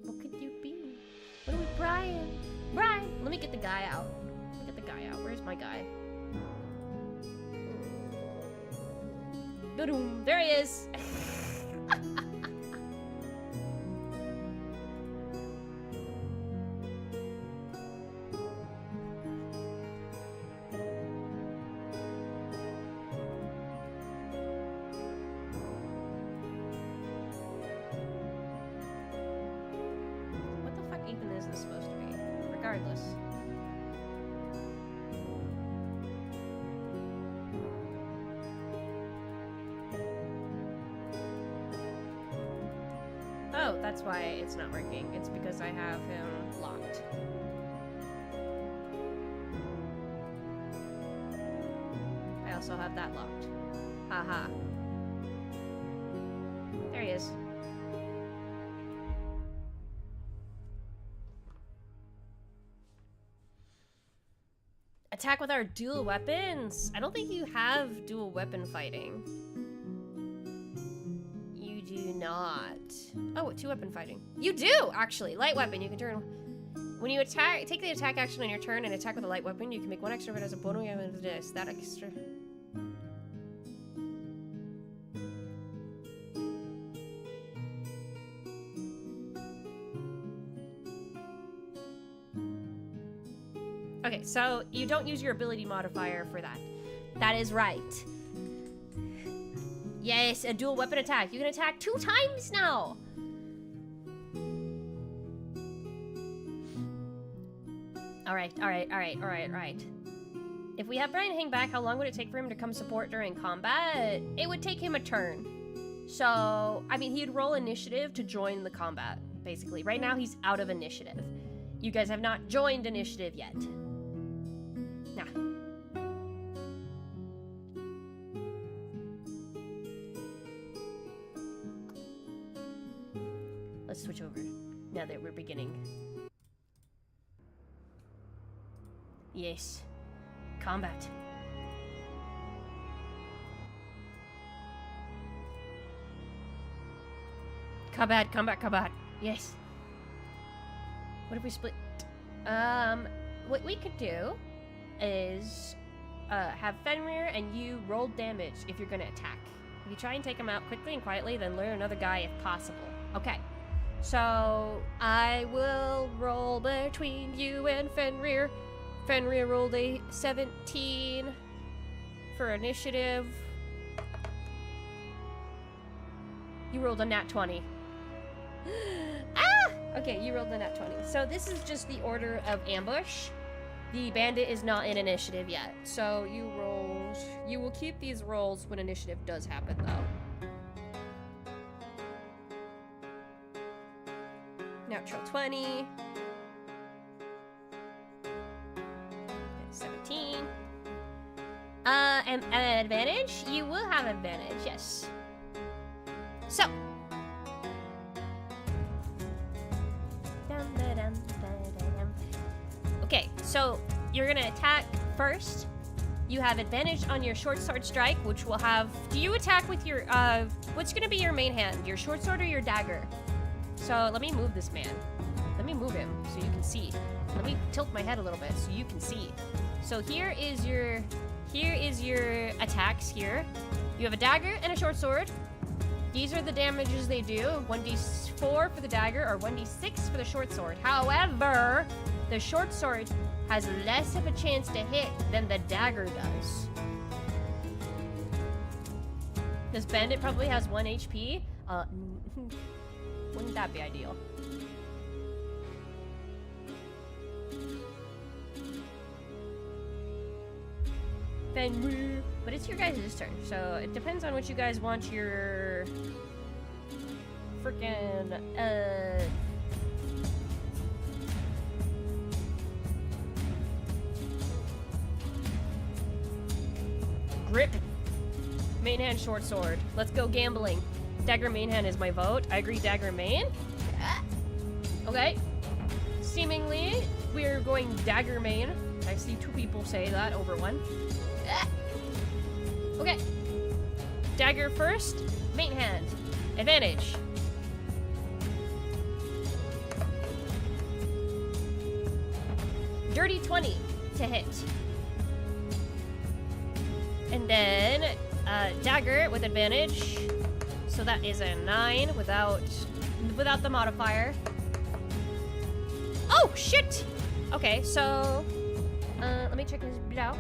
What could you be? What are we, Brian? Brian! Let me get the guy out. Where's my guy? Boom! There he is! What the fuck even is this supposed to be? Regardless. That's why it's not working. It's because I have him locked. I also have that locked. Haha. There he is. Attack with our dual weapons. I don't think you have dual weapon fighting. You do not. Oh, two weapon fighting. You do, actually. Light weapon. You can turn. When you attack, take the attack action on your turn and attack with a light weapon. You can make one extra of it as a bonus of this. That extra. Okay, so you don't use your ability modifier for that. That is right. Yes, a dual weapon attack. You can attack 2 times now. All right. If we have Brian hang back, how long would it take for him to come support during combat? It would take him a turn. So, I mean, he'd roll initiative to join the combat, basically. Right now, he's out of initiative. You guys have not joined initiative yet. Nah. Let's switch over now that we're beginning. Yes. Combat. Combat. Yes. What if we split? What we could do is have Fenrir and you roll damage if you're gonna attack. If you try and take him out quickly and quietly, then lure another guy if possible. Okay. So I will roll between you and Fenrir. Fenrir rolled a 17 for initiative. You rolled a nat 20. Ah! Okay, you rolled a nat 20. So this is just the order of ambush. The bandit is not in initiative yet. So you will keep these rolls when initiative does happen though. Natural 20. 17. And an advantage? You will have advantage, yes. So. Okay, so you're gonna attack first. You have advantage on your short sword strike, which will have... Do you attack with your... what's gonna be your main hand? Your short sword or your dagger? So let me move this man. Let me move him so you can see. Let me tilt my head a little bit so you can see. So here is your attacks here. You have a dagger and a short sword. These are the damages they do. 1d4 for the dagger or 1d6 for the short sword. However, the short sword has less of a chance to hit than the dagger does. This bandit probably has 1 HP. Wouldn't that be ideal? Fenrir. But it's your guys' turn, so it depends on what you guys want your freaking grip. Main hand, short sword. Let's go gambling. Dagger main hand is my vote. I agree, dagger main. Okay. Seemingly, we're going dagger main. I see 2 people say that over 1. Okay. Dagger first. Main hand. Advantage. Dirty 20 to hit. And then dagger with advantage. So that is a 9 without the modifier. Oh shit! Okay, so let me check his block.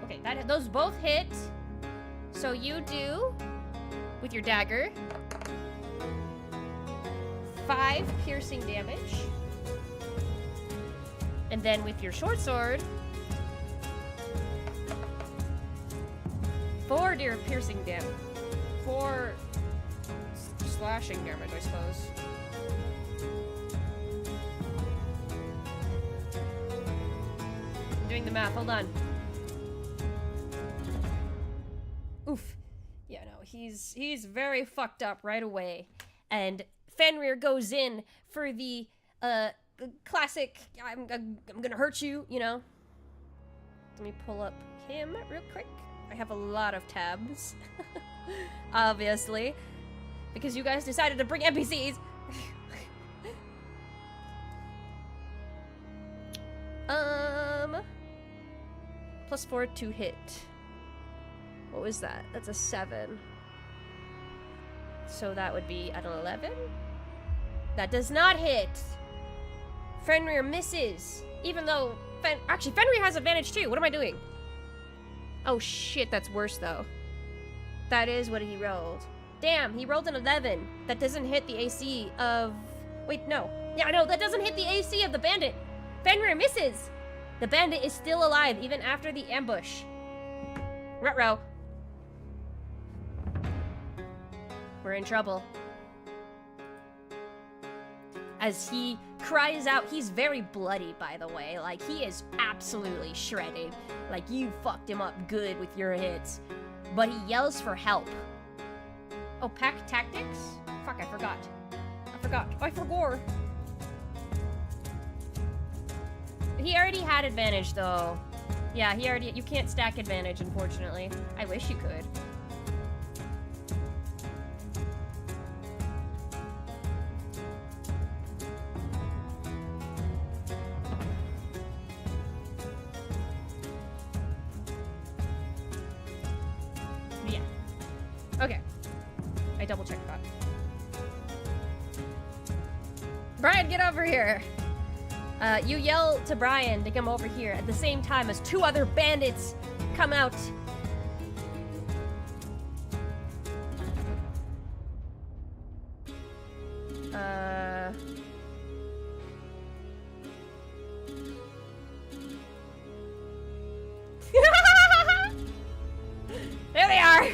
Okay, those both hit. So you do with your dagger 5 piercing damage. And then with your short sword, 4 deer piercing damage. 4 slashing damage, I suppose. I'm doing the math, hold on. Oof. Yeah, no, he's very fucked up right away. And Fenrir goes in for the classic I'm gonna hurt you, you know. Let me pull up him real quick. I have a lot of tabs. Obviously. Because you guys decided to bring NPCs. +4 to hit. What was that? That's a 7. So that would be an 11? That does not hit! Fenrir misses! Even though... Actually, Fenrir has advantage too! What am I doing? Oh shit, that's worse though. That is what he rolled. Damn, he rolled an 11. That doesn't hit the AC of... Wait, no. Yeah, no, that doesn't hit the AC of the bandit! Fenrir misses! The bandit is still alive even after the ambush. Ruh-roh. We're in trouble. As he cries out, he's very bloody, by the way. Like, he is absolutely shredded. Like, you fucked him up good with your hits. But he yells for help. Oh, pack tactics? Fuck, I forgot. I forgot. He already had advantage, though. Yeah, you can't stack advantage, unfortunately. I wish you could. Yeah. Okay. I double-checked that. Brian, get over here! You yell to Brian to come over here at the same time as 2 other bandits come out. There they are!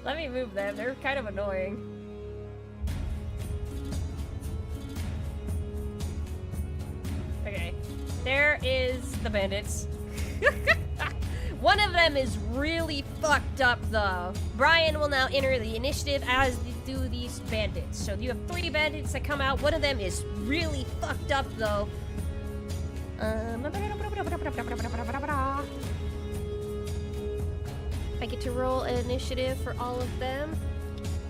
Let me move them, they're kind of annoying. Okay, there is the bandits. One of them is really fucked up, though. Brian will now enter the initiative as do these bandits. So you have 3 bandits that come out. One of them is really fucked up, though. I get to roll an initiative for all of them.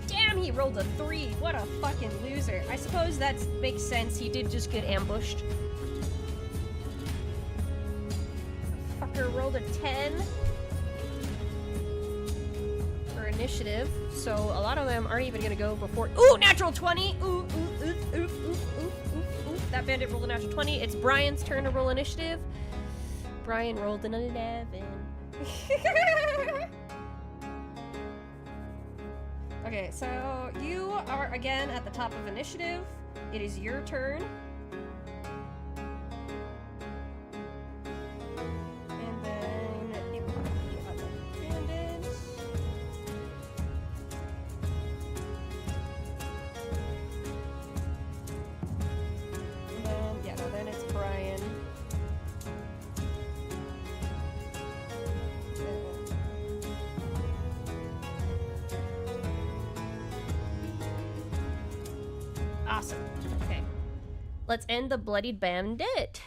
Damn, he rolled a 3. What a fucking loser. I suppose that makes sense. He did just get ambushed. Rolled a 10 for initiative, so a lot of them aren't even gonna go before. Ooh, natural 20! Ooh. That bandit rolled a natural 20. It's Brian's turn to roll initiative. Brian rolled an 11. Okay, so you are again at the top of initiative. It is your turn. Awesome. Okay. Let's end the bloodied bandit.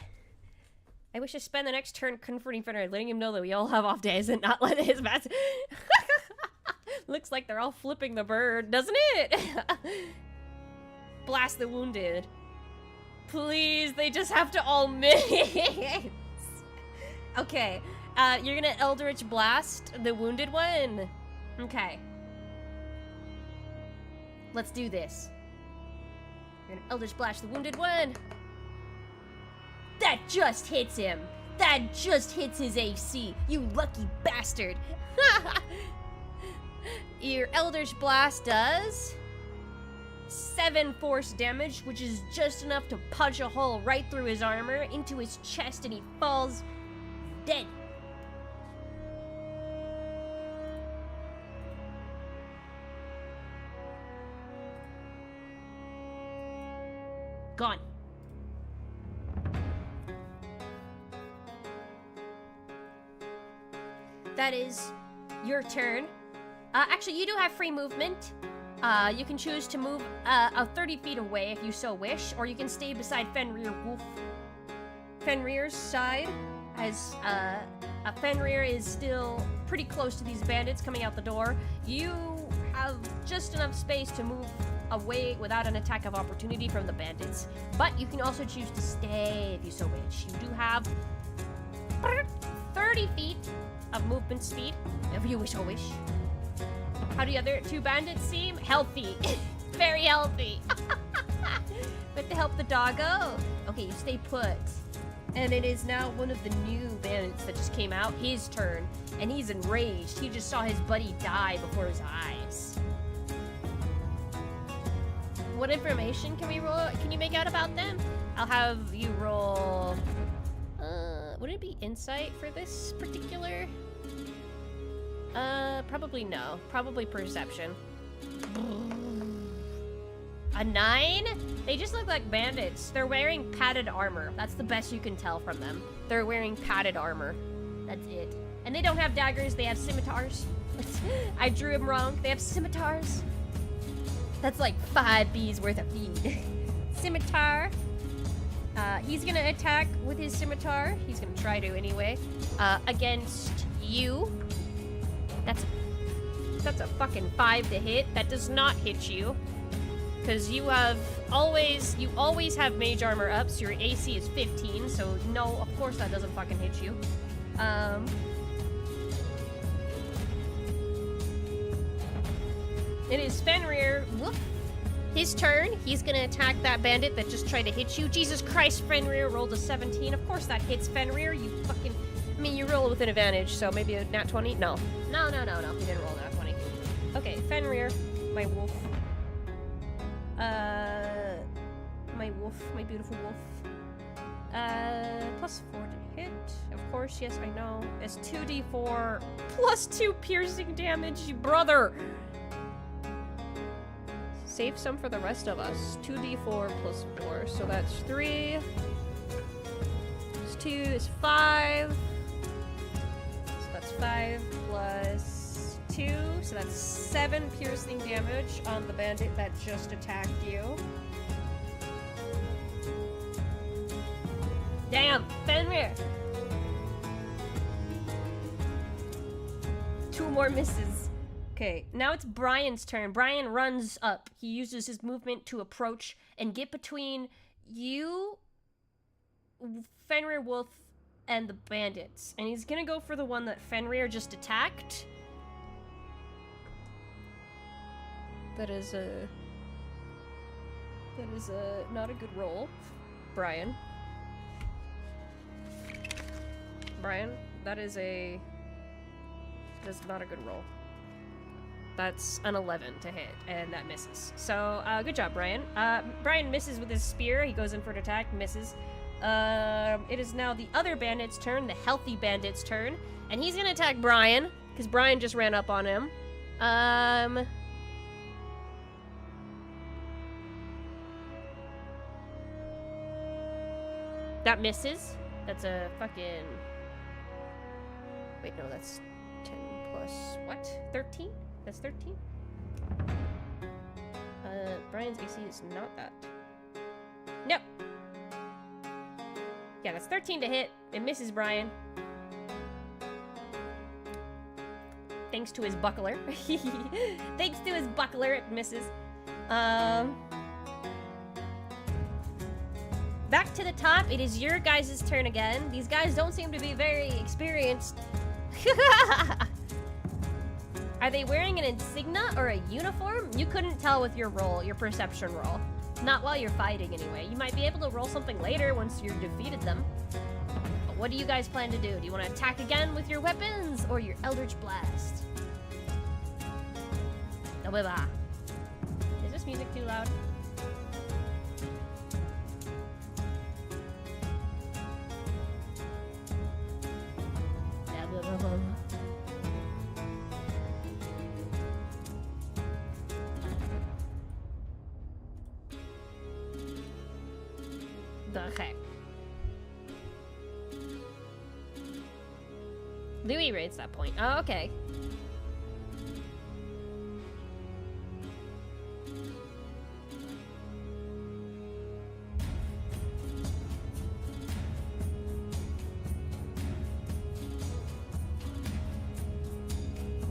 I wish to spend the next turn comforting Fenrir, letting him know that we all have off days and not let his mass. Looks like they're all flipping the bird, doesn't it? Blast the wounded. Please, they just have to all miss. Okay. You're gonna Eldritch Blast the wounded one. Okay. Let's do this. You're gonna Eldritch Blast the wounded one. That just hits him. That just hits his AC. You lucky bastard. Your Eldritch Blast does 7 force damage, which is just enough to punch a hole right through his armor into his chest, and he falls dead. Gone. That is your turn. Actually, you do have free movement. You can choose to move 30 feet away if you so wish, or you can stay beside Fenrir Wolf. Fenrir's side, as Fenrir is still pretty close to these bandits coming out the door. You have just enough space to move away without an attack of opportunity from the bandits. But you can also choose to stay if you so wish. You do have 30 feet of movement speed, if you so wish. How do the other two bandits seem? Healthy. Very healthy. But to help the doggo. Okay, you stay put. And it is now one of the new bandits that just came out, his turn. And he's enraged. He just saw his buddy die before his eyes. What information can we roll? Can you make out about them? I'll have you roll... would it be insight for this particular? Probably no. Probably perception. A 9? They just look like bandits. They're wearing padded armor. That's the best you can tell from them. They're wearing padded armor. That's it. And they don't have daggers, they have scimitars. I drew them wrong. They have scimitars. That's like 5 B's worth of feed. Scimitar. He's gonna attack with his scimitar. He's gonna try to anyway. Against you. That's a fucking 5 to hit. That does not hit you. Because you always have mage armor up, so your AC is 15, so no, of course that doesn't fucking hit you. It is Fenrir. Whoop. His turn. He's gonna attack that bandit that just tried to hit you. Jesus Christ, Fenrir rolled a 17. Of course that hits Fenrir, you fucking... I mean, you roll with an advantage, so maybe a nat 20? No. No. He didn't roll a nat 20. Okay, Fenrir, my wolf. My beautiful wolf. Plus 4 to hit. Of course, yes, I know. It's 2d4 plus 2 piercing damage, you brother! Save some for the rest of us. 2d4 plus 4, so that's 3. Plus 2 is 5. So that's 5 plus 2, so that's 7 piercing damage on the bandit that just attacked you. Damn, Fenrir! 2 more misses. Okay, now it's Brian's turn. Brian runs up. He uses his movement to approach and get between you, Fenrir Wolf, and the bandits. And he's gonna go for the one that Fenrir just attacked. That is not a good roll, Brian. That is not a good roll. That's an 11 to hit, and that misses. So, good job, Brian. Brian misses with his spear. He goes in for an attack, misses. It is now the other bandit's turn, the healthy bandit's turn, and he's gonna attack Brian, because Brian just ran up on him. That misses. That's a fucking... Wait, no, that's 10 plus... What? 13? That's 13? Brian's AC is not that. Nope. Yeah, that's 13 to hit. It misses Brian. Thanks to his buckler. Thanks to his buckler, it misses. Back to the top, it is your guys' turn again. These guys don't seem to be very experienced. Are they wearing an insignia or a uniform? You couldn't tell with your roll, your perception roll. Not while you're fighting anyway. You might be able to roll something later once you've defeated them. But what do you guys plan to do? Do you want to attack again with your weapons or your Eldritch Blast? Is this music too loud? Okay. Louis rates that point. Oh, okay.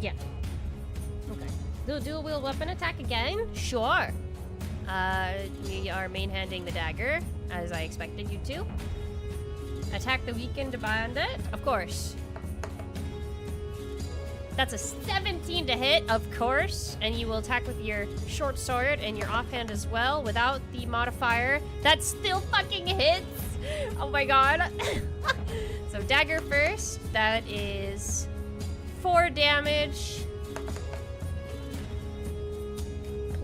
Yeah. Okay. Do dual wield weapon attack again? Sure. We are main-handing the dagger, as I expected you to. Attack the weakened bandit? Of course. That's a 17 to hit, of course. And you will attack with your short sword and your offhand as well, without the modifier. That still fucking hits! Oh my god. So dagger first. That is 4 damage.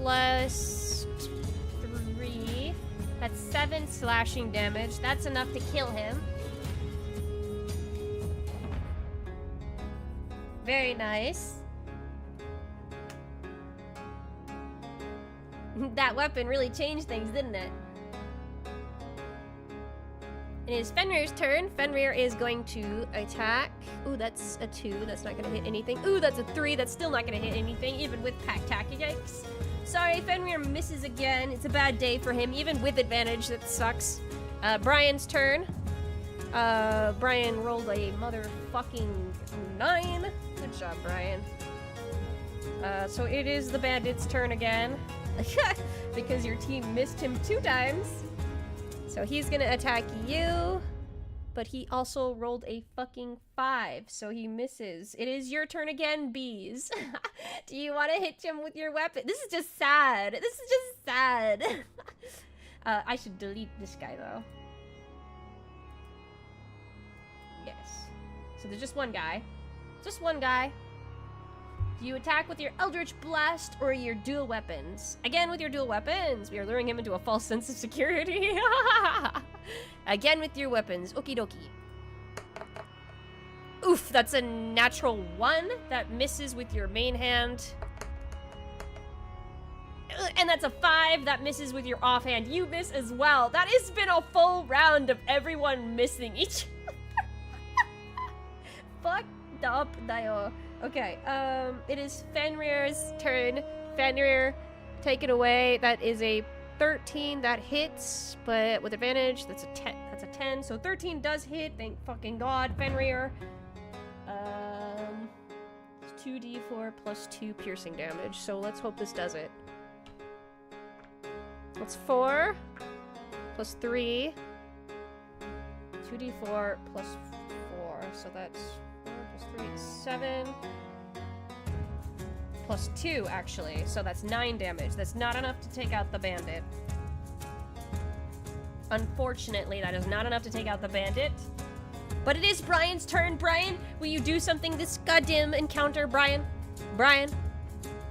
Plus 3. That's 7 slashing damage. That's enough to kill him. Very nice. That weapon really changed things, didn't it? It is Fenrir's turn. Fenrir is going to attack. Ooh, that's a 2. That's not gonna hit anything. Ooh, that's a 3. That's still not gonna hit anything, even with pack tack. Yikes. Sorry, Fenrir misses again. It's a bad day for him, even with advantage. That sucks. Brian's turn. Brian rolled a motherfucking 9. Good job, Brian. So it is the bandit's turn again. Because your team missed him 2 times. So he's gonna attack you. But he also rolled a fucking 5, so he misses. It is your turn again, bees. Do you want to hit him with your weapon? This is just sad. This is just sad. I should delete this guy, though. Yes. So there's just one guy. Just one guy. Do you attack with your Eldritch Blast or your dual weapons? Again, with your dual weapons. We are luring him into a false sense of security. Again with your weapons. Okie dokie. Oof, that's a natural 1. That misses with your main hand. And that's a 5. That misses with your offhand. You miss as well. That has been a full round of everyone missing each Fucked up, Dio. Okay, it is Fenrir's turn. Fenrir, take it away. That is a 13. That hits, but with advantage, that's a 10. That's a 10. So 13 does hit. Thank fucking God, Fenrir. 2d4 plus 2 piercing damage. So let's hope this does it. That's 4 plus 3. 2d4 plus 4. So that's 4 plus 3 is 7. Plus 2, actually. So that's 9 damage. That's not enough to take out the bandit. Unfortunately, that is not enough to take out the bandit. But it is Brian's turn. Brian, will you do something this goddamn encounter, Brian? Brian?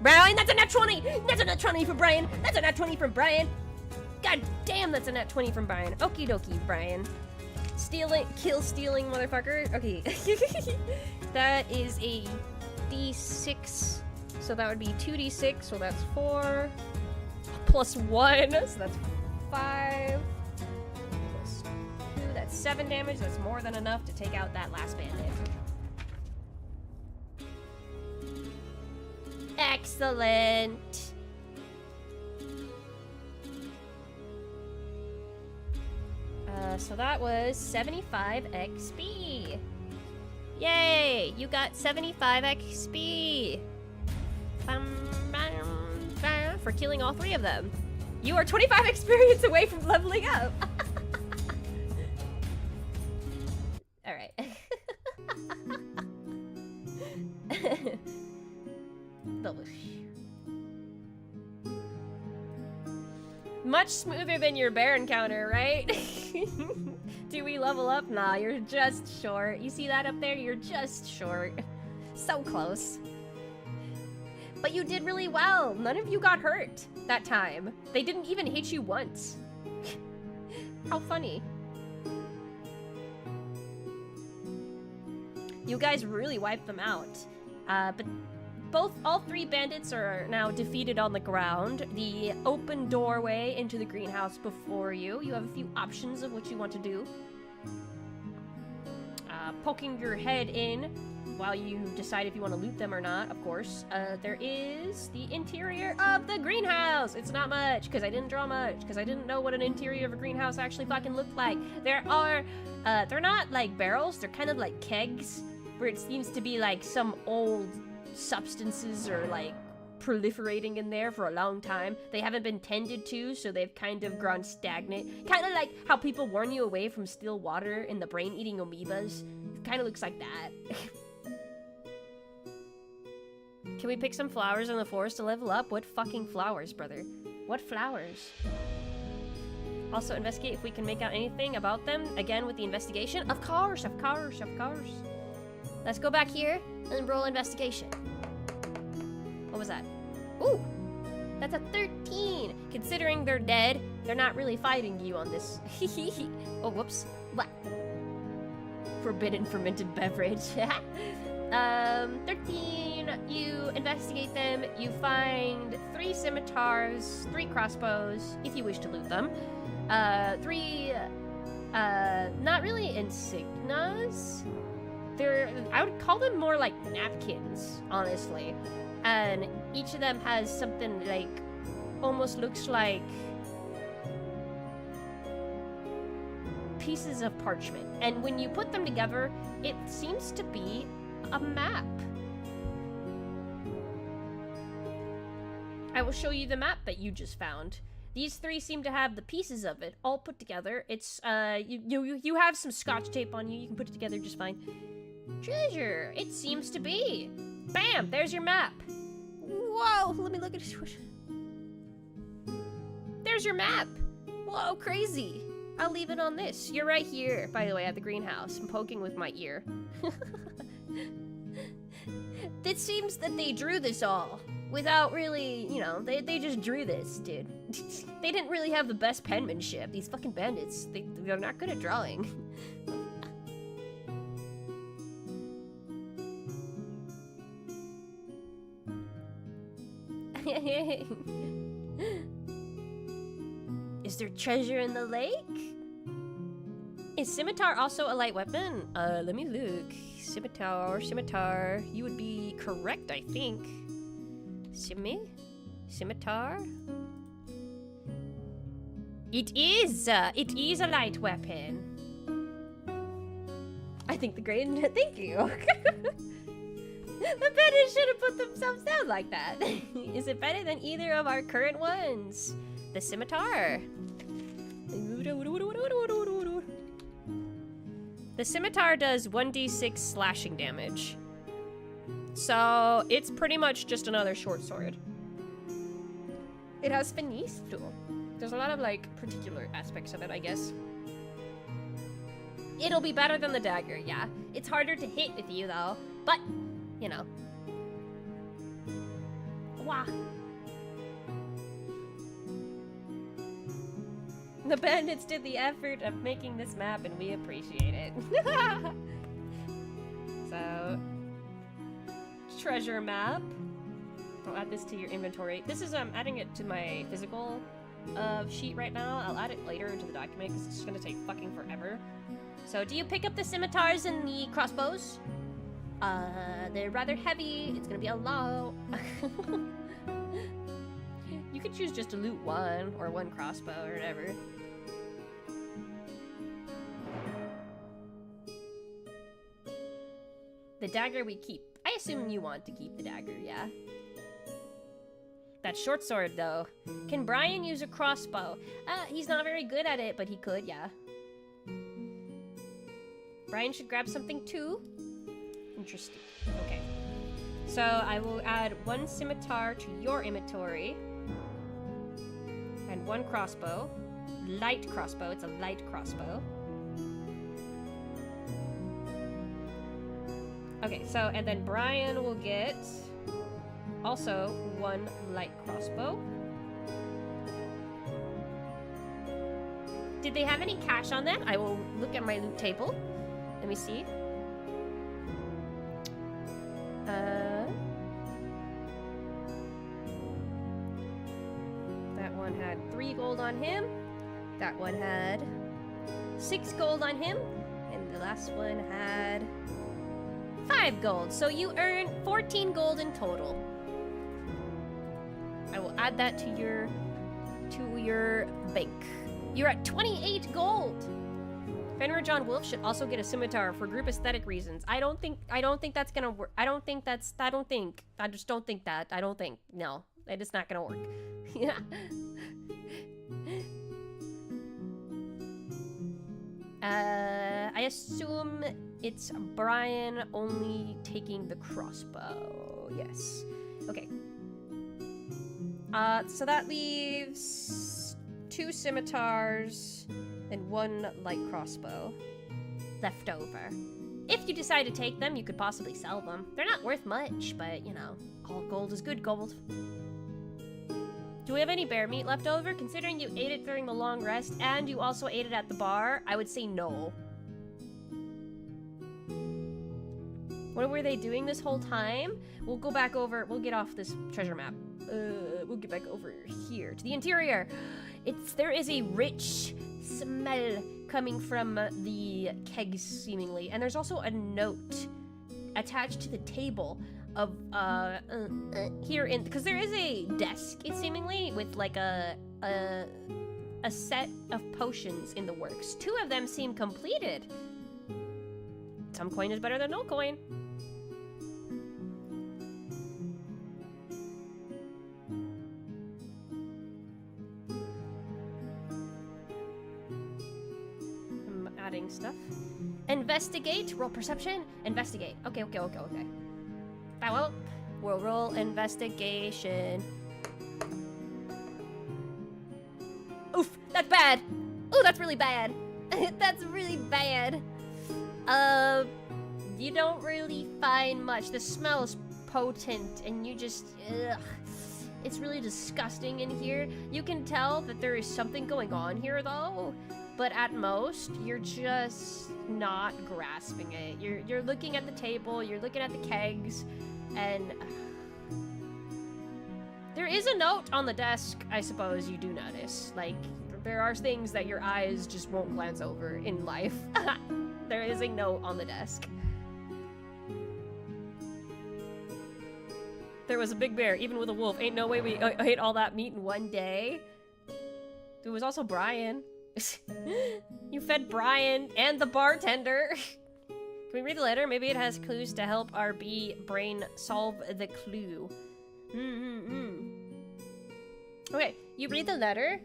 Brian, that's a nat 20! That's a nat 20 for Brian! That's a nat 20 from Brian! God damn, that's a nat 20 from Brian. Okie dokie, Brian. Kill stealing motherfucker. Okay. That is a d6. So that would be 2d6, so that's 4. Plus 1, so that's 5. Plus 2, that's 7 damage. That's more than enough to take out that last bandit. Excellent. So that was 75 XP. Yay! You got 75 XP. For killing all 3 of them. You are 25 experience away from leveling up. Alright. Much smoother than your bear encounter, right? Do we level up? Nah, you're just short. You see that up there? You're just short. So close. But you did really well. None of you got hurt that time. They didn't even hit you once. How funny. You guys really wiped them out. But all three bandits are now defeated on the ground. The open doorway into the greenhouse before you. You have a few options of what you want to do. Poking your head in while you decide if you want to loot them or not, of course. There is the interior of the greenhouse. It's not much, because I didn't draw much, because I didn't know what an interior of a greenhouse actually fucking looked like. There are, they're not like barrels, they're kind of like kegs, where it seems to be like some old substances are like proliferating in there for a long time. They haven't been tended to, so they've kind of grown stagnant. Kind of like how people warn you away from still water in the brain-eating amoebas. It kind of looks like that. Can we pick some flowers in the forest to level up? What fucking flowers, brother? What flowers? Also investigate if we can make out anything about them. Again with the investigation. Of course, of course, of course. Let's go back here and roll investigation. What was that? Ooh! That's a 13! Considering they're dead, they're not really fighting you on this. Oh, whoops. What? Forbidden fermented beverage. 13, you investigate them, you find 3 scimitars, 3 crossbows, if you wish to loot them, 3, not really insignias, I would call them more like napkins, honestly, and each of them has something like, almost looks like pieces of parchment, and when you put them together, it seems to be a map. I will show you the map that you just found. These 3 seem to have the pieces of it all put together. It's you have some scotch tape on you. You can put it together just fine. Treasure. It seems to be. Bam! There's your map. Whoa! Let me look at it. There's your map. Whoa! Crazy. I'll leave it on this. You're right here, by the way, at the greenhouse. I'm poking with my ear. It seems that they drew this all without really, you know, they just drew this, dude. They didn't really have the best penmanship. These fucking bandits, they're not good at drawing. Is there treasure in the lake? Is scimitar also a light weapon? Let me look. Scimitar. You would be correct, I think. Scimitar? It is a light weapon. I think the grade, thank you. The bandits should have put themselves down like that. Is it better than either of our current ones? The scimitar. The scimitar does 1d6 slashing damage. So it's pretty much just another short sword. It has finesse too. There's a lot of like particular aspects of it, I guess. It'll be better than the dagger, yeah. It's harder to hit with you though, but you know. Wah. The bandits did the effort of making this map and we appreciate it. So, treasure map. I'll add this to your inventory. This is, adding it to my physical sheet right now. I'll add it later into the document because it's just gonna take fucking forever. So, do you pick up the scimitars and the crossbows? They're rather heavy. It's gonna be a lot. You could choose just to loot one or one crossbow or whatever. The dagger we keep. I assume you want to keep the dagger, yeah? That short sword, though. Can Brian use a crossbow? He's not very good at it, but he could, yeah. Brian should grab something too. Interesting. Okay. So I will add 1 scimitar to your inventory. And 1 crossbow. Light crossbow. It's a light crossbow. Okay, so, and then Brian will get also 1 light crossbow. Did they have any cash on them? I will look at my loot table. Let me see. had 3 gold on him. That one had 6 gold on him. And the last one had 5 gold. So you earn 14 gold in total. I will add that to your bank. You're at 28 gold. Fenrir John Wolf should also get a scimitar for group aesthetic reasons. I don't think that's gonna work. I just don't think that. No, it is not gonna work. Yeah. I assume it's Brian only taking the crossbow. Yes. Okay. So that leaves 2 scimitars and 1 light crossbow left over. If you decide to take them, you could possibly sell them. They're not worth much, but, you know, all gold is good gold. Do we have any bear meat left over? Considering you ate it during the long rest and you also ate it at the bar, I would say no. What were they doing this whole time? We'll go back over, we'll get off this treasure map. We'll get back over here to the interior. There is a rich smell coming from the kegs, seemingly. And there's also a note attached to the table of, because there is a desk, seemingly, with like a set of potions in the works. 2 of them seem completed. Some coin is better than no coin. Adding stuff. Investigate. Roll perception. Investigate. Okay. Well, we'll roll investigation. Oof, that's bad. Ooh, that's really bad. That's really bad. You don't really find much. The smell is potent, and you just, ugh. It's really disgusting in here. You can tell that there is something going on here, though. But at most, you're just not grasping it. You're looking at the table, you're looking at the kegs, and there is a note on the desk, I suppose you do notice. Like, there are things that your eyes just won't glance over in life. There is a note on the desk. There was a big bear, even with a wolf. Ain't no way we ate all that meat in one day. There was also Brian. You fed Brian and the bartender. Can we read the letter? Maybe it has clues to help our bee brain solve the clue. Okay, you read the letter.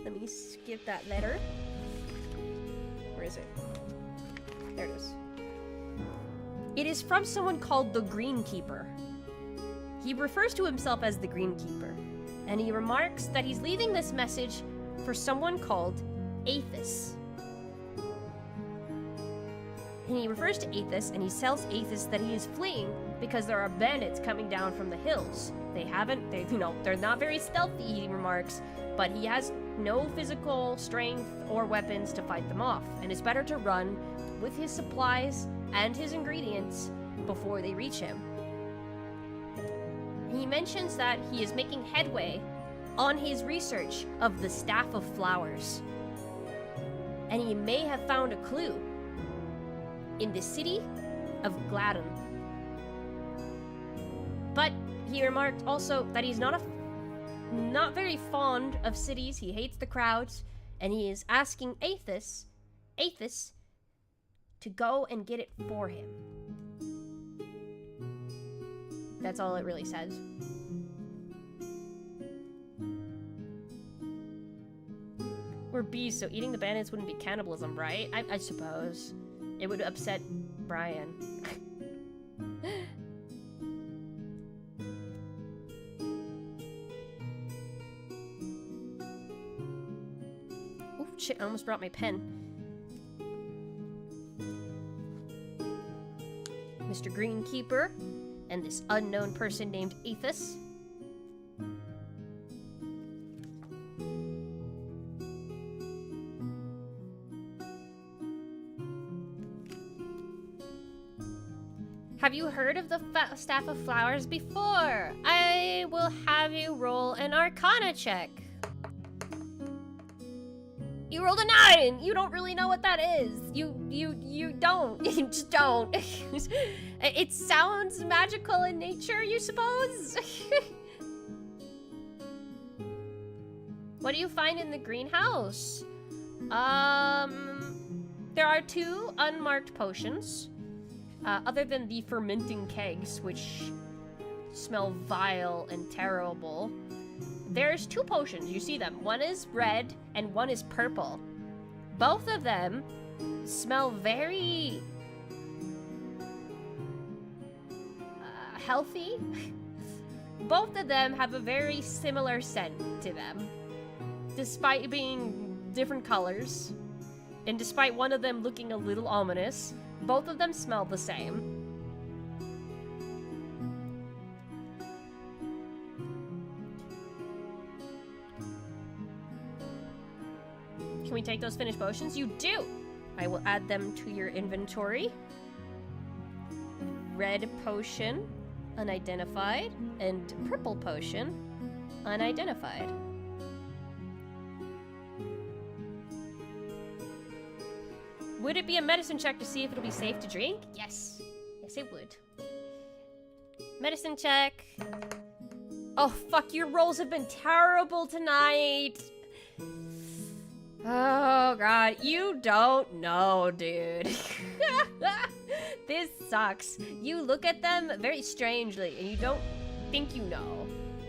Let me skip that letter. Where is it? There it is. It is from someone called the Greenkeeper. He refers to himself as the Greenkeeper, and he remarks that he's leaving this message for someone called Aethys. And he refers to Aethys, and he tells Aethys that he is fleeing because there are bandits coming down from the hills. They're not very stealthy, he remarks, but he has no physical strength or weapons to fight them off, and it's better to run with his supplies and his ingredients before they reach him. He mentions that he is making headway on his research of the Staff of Flowers, and he may have found a clue in the city of Gladden. But he remarked also that he's not very fond of cities. He hates the crowds, and he is asking Aethys to go and get it for him. That's all it really says. We're bees, so eating the bandits wouldn't be cannibalism, right? I suppose. It would upset Brian. Oh, shit, I almost brought my pen. Mr. Greenkeeper and this unknown person named Aethys. Have you heard of the Staff of Flowers before? I will have you roll an Arcana check. You rolled a 9! You don't really know what that is. You don't. You just don't. It sounds magical in nature, you suppose? What do you find in the greenhouse? There are 2 unmarked potions. Other than the fermenting kegs, which smell vile and terrible. There's 2 potions, you see them. One is red and one is purple. Both of them smell very healthy. Both of them have a very similar scent to them, despite being different colors, and despite one of them looking a little ominous. Both of them smell the same. Can we take those finished potions? You do! I will add them to your inventory. Red potion, unidentified, and purple potion, unidentified. Would it be a medicine check to see if it'll be safe to drink? Yes. Yes, it would. Medicine check. Oh, fuck, your rolls have been terrible tonight. Oh, God. You don't know, dude. This sucks. You look at them very strangely, and you don't think you know.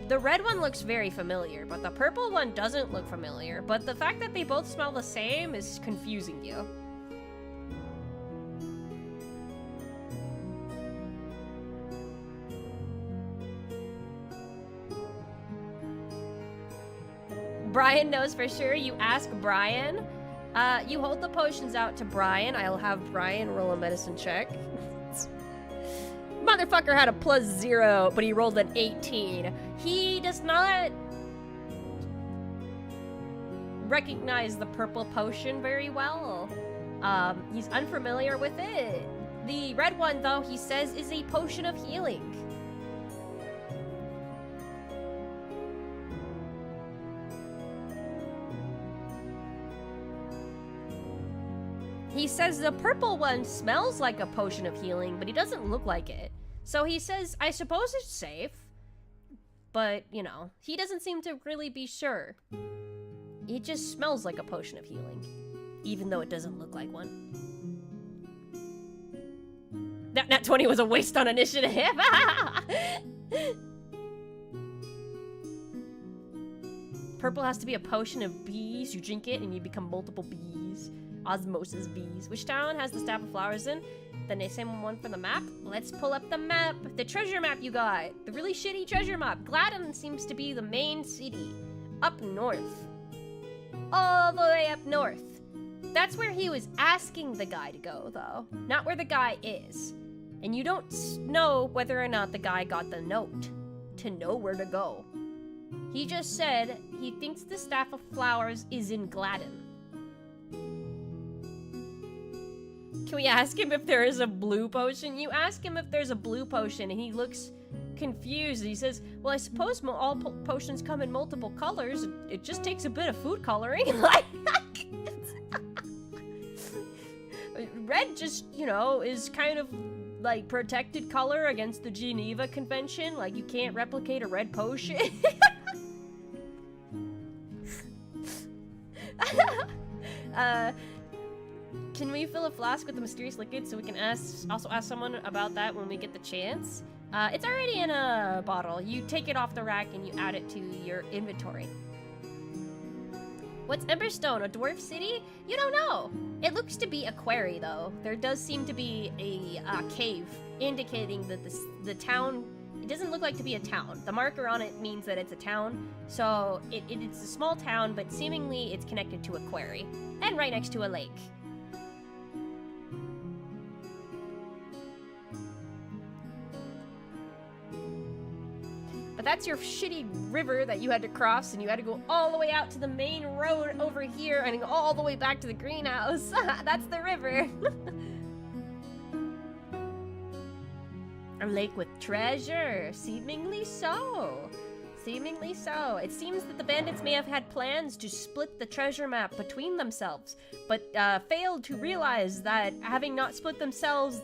The red one looks very familiar, but the purple one doesn't look familiar. But the fact that they both smell the same is confusing you. Brian knows for sure. You ask Brian. You hold the potions out to Brian. I'll have Brian roll a medicine check. Motherfucker had a +0, but he rolled an 18. He does not recognize the purple potion very well. He's unfamiliar with it. The red one, though, he says is a potion of healing. He says the purple one smells like a potion of healing, but he doesn't look like it. So he says, I suppose it's safe. But, you know, he doesn't seem to really be sure. It just smells like a potion of healing, even though it doesn't look like one. That 20 was a waste on initiative. Purple has to be a potion of bees. You drink it and you become multiple bees. Osmosis bees. Which town has the staff of flowers in? The same one for the map? Let's pull up the map. The treasure map you got. The really shitty treasure map. Gladden seems to be the main city. Up north. All the way up north. That's where he was asking the guy to go, though. Not where the guy is. And you don't know whether or not the guy got the note to know where to go. He just said he thinks the staff of flowers is in Gladden. Can we ask him if there is a blue potion? You ask him if there's a blue potion, and he looks confused. He says, well, I suppose all potions come in multiple colors. It just takes a bit of food coloring. Like, red just, you know, is kind of like protected color against the Geneva Convention. Like, you can't replicate a red potion. Can we fill a flask with the mysterious liquid so we can also ask someone about that when we get the chance? It's already in a bottle. You take it off the rack and you add it to your inventory. What's Emberstone, a dwarf city? You don't know. It looks to be a quarry, though. There does seem to be a cave indicating that the town, it doesn't look like to be a town. The marker on it means that it's a town. So it's a small town, but seemingly it's connected to a quarry and right next to a lake. But that's your shitty river that you had to cross, and you had to go all the way out to the main road over here and go all the way back to the greenhouse. That's the river. A lake with treasure, seemingly so. seemingly so. It seems that the bandits may have had plans to split the treasure map between themselves, but failed to realize that having not split themselves,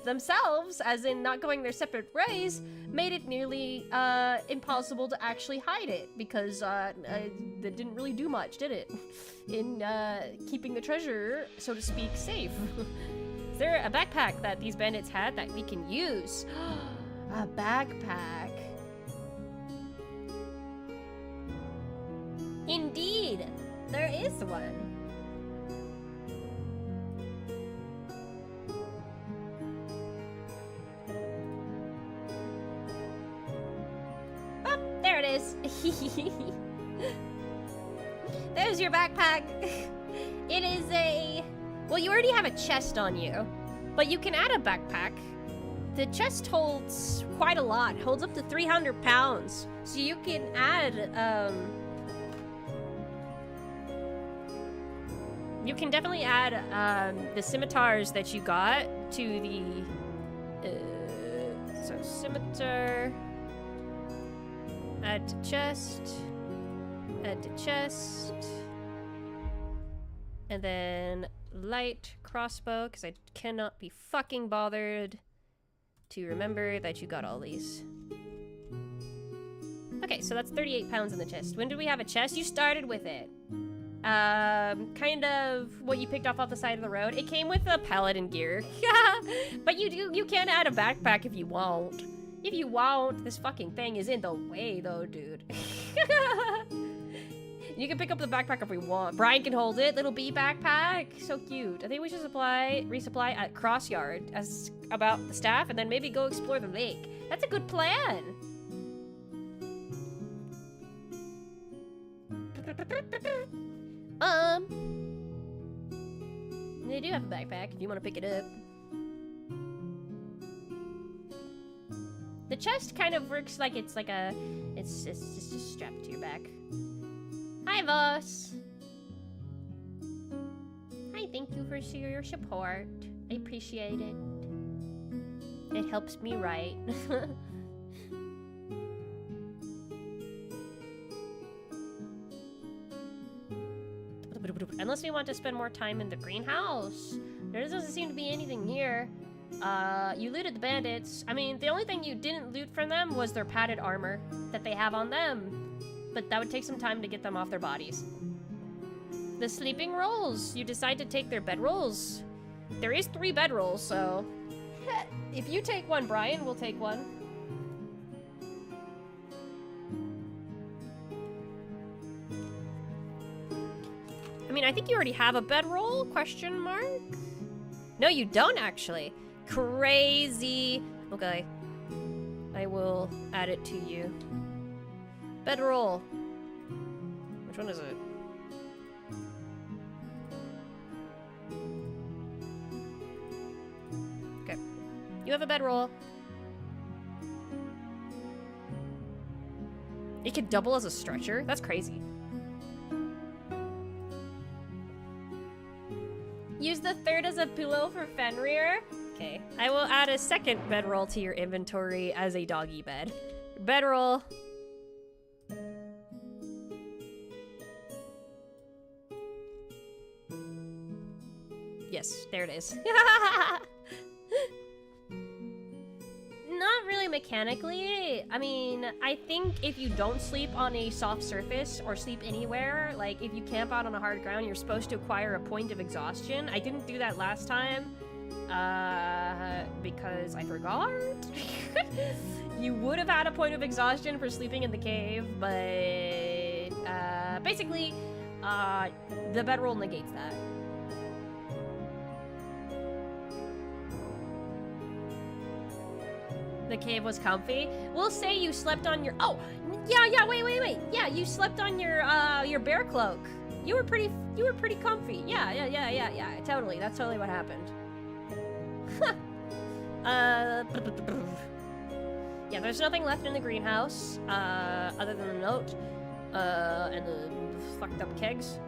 as in not going their separate ways, made it nearly impossible to actually hide it, because that didn't really do much, did it? In keeping the treasure, so to speak, safe. Is there a backpack that these bandits had that we can use? A backpack. Indeed, there is one. Oh, there it is. There's your backpack. It is a... Well, you already have a chest on you, but you can add a backpack. The chest holds quite a lot. It holds up to 300 pounds. So you can add, you can definitely add, the scimitars that you got to the, so scimitar, add to chest, and then light crossbow, because I cannot be fucking bothered to remember that you got all these. Okay, so that's 38 pounds in the chest. When did we have a chest? You started with it. Kind of what you picked off the side of the road. It came with a paladin gear. But you can add a backpack if you want. If you want. This fucking thing is in the way though, dude. You can pick up the backpack if we want. Brian can hold it. Little bee backpack. So cute. I think we should resupply at Crossyard as about the staff, and then maybe go explore the lake. That's a good plan. They do have a backpack if you want to pick it up. The chest kind of works like it's just strapped to your back. Hi, Voss. Hi, thank you for your support. I appreciate it. It helps me write. Unless we want to spend more time in the greenhouse. There doesn't seem to be anything here. You looted the bandits. I mean, the only thing you didn't loot from them was their padded armor that they have on them. But that would take some time to get them off their bodies. The sleeping rolls. You decide to take their bedrolls. There is 3 bedrolls, so... If you take one, Brian, we'll take one. I mean, I think you already have a bedroll, question mark? No, you don't, actually. Crazy. Okay. I will add it to you. Bedroll. Which one is it? Okay. You have a bedroll. It could double as a stretcher? That's crazy. Use the 3rd as a pillow for Fenrir. Okay. I will add a 2nd bedroll to your inventory as a doggy bed. Bedroll. Yes, there it is. Not really mechanically. I mean, I think if you don't sleep on a soft surface or sleep anywhere, like if you camp out on a hard ground, you're supposed to acquire a point of exhaustion. I didn't do that last time because I forgot. You would have had a point of exhaustion for sleeping in the cave, but basically, the bedroll negates that. The cave was comfy. We'll say you slept on your... Oh, yeah, wait. Yeah, you slept on your bear cloak. You were pretty comfy. Yeah, totally. That's totally what happened. Yeah, there's nothing left in the greenhouse, other than a note, and the fucked up kegs.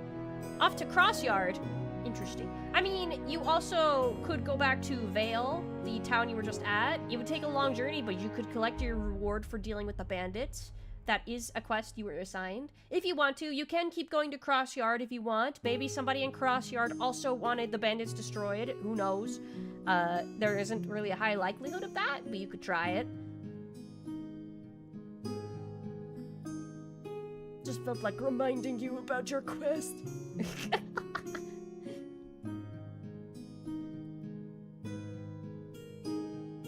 Off to Crossyard. Interesting. I mean, you also could go back to Vale, the town you were just at. It would take a long journey, but you could collect your reward for dealing with the bandits. that is a quest you were assigned. If you want to, you can keep going to Crossyard if you want. Maybe somebody in Crossyard also wanted the bandits destroyed. Who knows? There isn't really a high likelihood of that, but you could try it. Just felt like reminding you about your quest.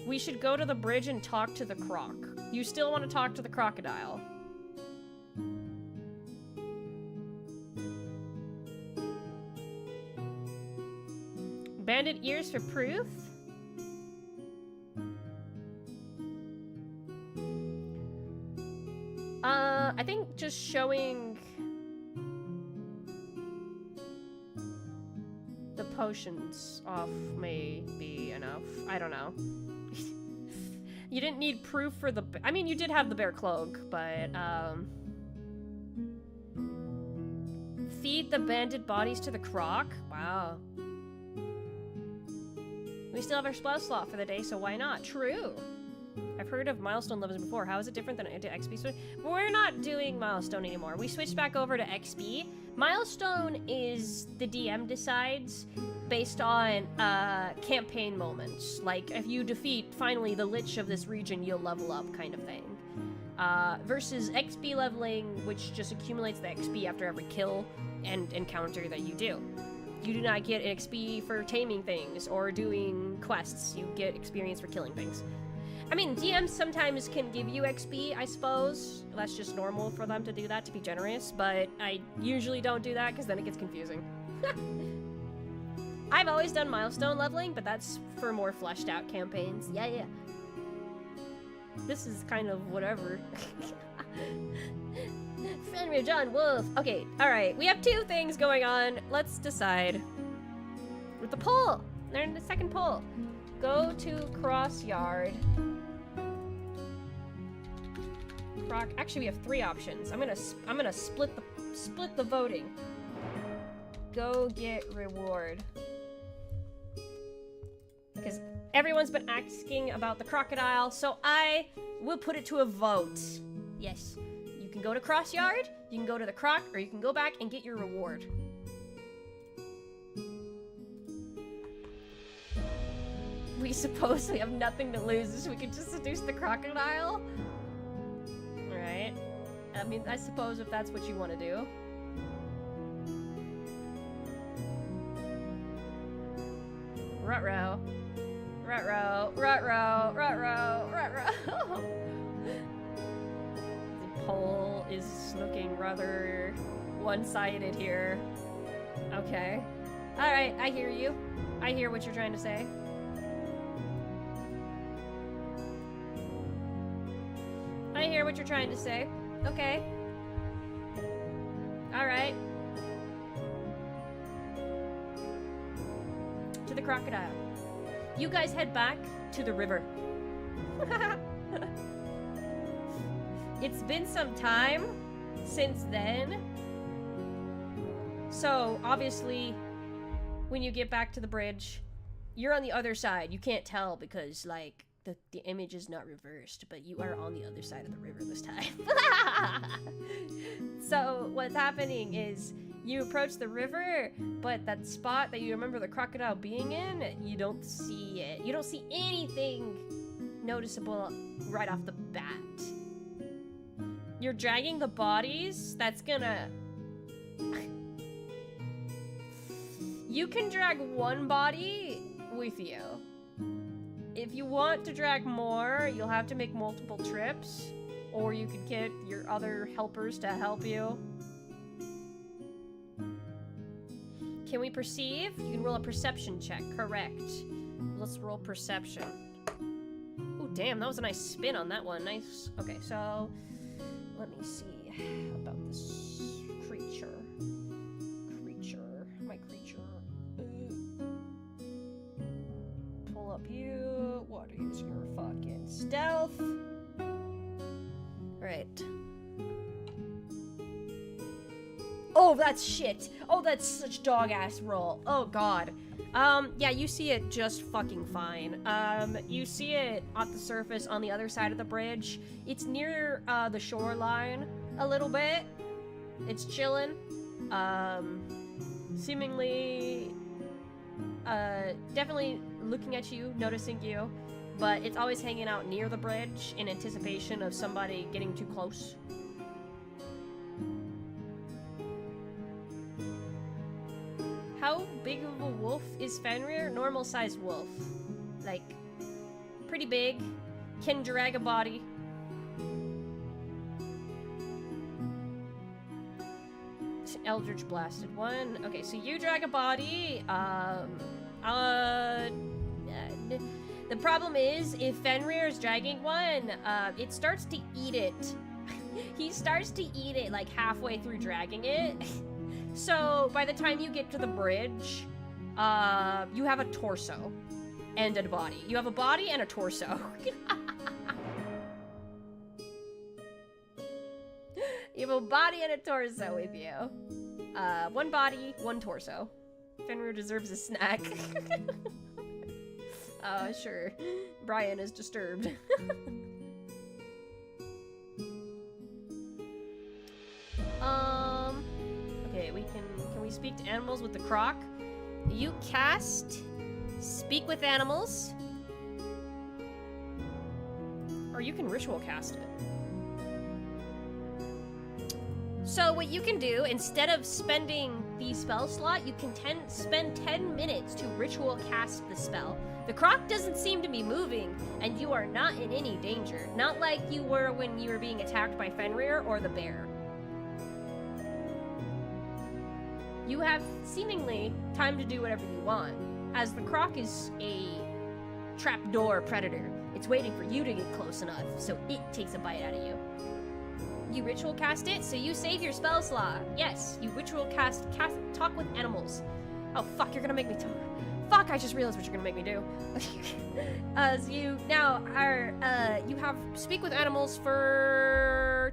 We should go to the bridge and talk to the croc. You still want to talk to the crocodile. Bandit ears for proof? I think just showing the potions off may be enough. I don't know. You didn't need proof for the... I mean, you did have the bear cloak, but, feed the bandit bodies to the croc? Wow. We still have our spell slot for the day, so why not? True. I've heard of milestone levels before. How is it different than XP? We're not doing milestone anymore. We switched back over to XP. Milestone is the DM decides based on campaign moments. Like, if you defeat, finally, the Lich of this region, you'll level up, kind of thing. Versus XP leveling, which just accumulates the XP after every kill and encounter that you do. You do not get XP for taming things or doing quests. You get experience for killing things. I mean, DMs sometimes can give you XP, I suppose. That's just normal for them to do that, to be generous, but I usually don't do that because then it gets confusing. I've always done milestone leveling, but that's for more fleshed out campaigns. Yeah. This is kind of whatever. Fenrir, John, Wolf. Okay, alright. We have two things going on. Let's decide. With the poll. They're in the second poll. Go to Crossyard. Actually, we have three options. I'm gonna split the voting. Go get reward. Because everyone's been asking about the crocodile, so I will put it to a vote. Yes. You can go to Crossyard, you can go to the croc, or you can go back and get your reward. We suppose we have nothing to lose, so we can just seduce the crocodile? Right. I mean, I suppose if that's what you want to do. Ruh-roh. Ruh-roh. Ruh-roh. Ruh-roh. Ruh-roh. The poll is looking rather one-sided here. Okay. Alright, I hear you. I hear what you're trying to say. I hear what you're trying to say. Okay. Alright. To the crocodile. You guys head back to the river. It's been some time since then. So, obviously, when you get back to the bridge, you're on the other side. You can't tell because, like, the image is not reversed, but you are on the other side of the river this time. So what's happening is you approach the river, but that spot that you remember the crocodile being in, you don't see it. You don't see anything noticeable right off the bat. You're dragging the bodies. That's gonna... You can drag one body with you. If you want to drag more, you'll have to make multiple trips, or you could get your other helpers to help you. Can we perceive? You can roll a perception check, correct. Let's roll perception. Ooh, damn, that was a nice spin on that one. Nice. Okay, so let me see about this creature. My creature. Pull up you. What is your fucking stealth? Right. Oh, that's shit. Oh, that's such dog-ass roll. Oh, God. Yeah, you see it just fucking fine. You see it at the surface on the other side of the bridge. It's near, the shoreline a little bit. It's chilling. Seemingly, definitely looking at you, noticing you, but it's always hanging out near the bridge in anticipation of somebody getting too close. How big of a wolf is Fenrir? Normal sized wolf. Like, pretty big, can drag a body. Eldritch blasted one. Okay, so you drag a body. The problem is, if Fenrir is dragging one, it starts to eat it. He starts to eat it like halfway through dragging it. So by the time you get to the bridge, you have a torso and a body. You have a body and a torso. You have a body and a torso with you. One body, one torso. Fenrir deserves a snack. Sure. Brian is disturbed. Okay, can we speak to animals with the croc? You cast Speak with Animals. Or you can ritual cast it. So what you can do, instead of spending the spell slot, you can spend 10 minutes to ritual cast the spell. The croc doesn't seem to be moving, and you are not in any danger. Not like you were when you were being attacked by Fenrir or the bear. You have seemingly time to do whatever you want, as the croc is a trapdoor predator. It's waiting for you to get close enough, so it takes a bite out of you. You ritual cast it, so you save your spell slot. Yes, you ritual cast talk with animals. Oh fuck, you're gonna make me talk. Fuck, I just realized what you're gonna make me do. So you now are, you have speak with animals for...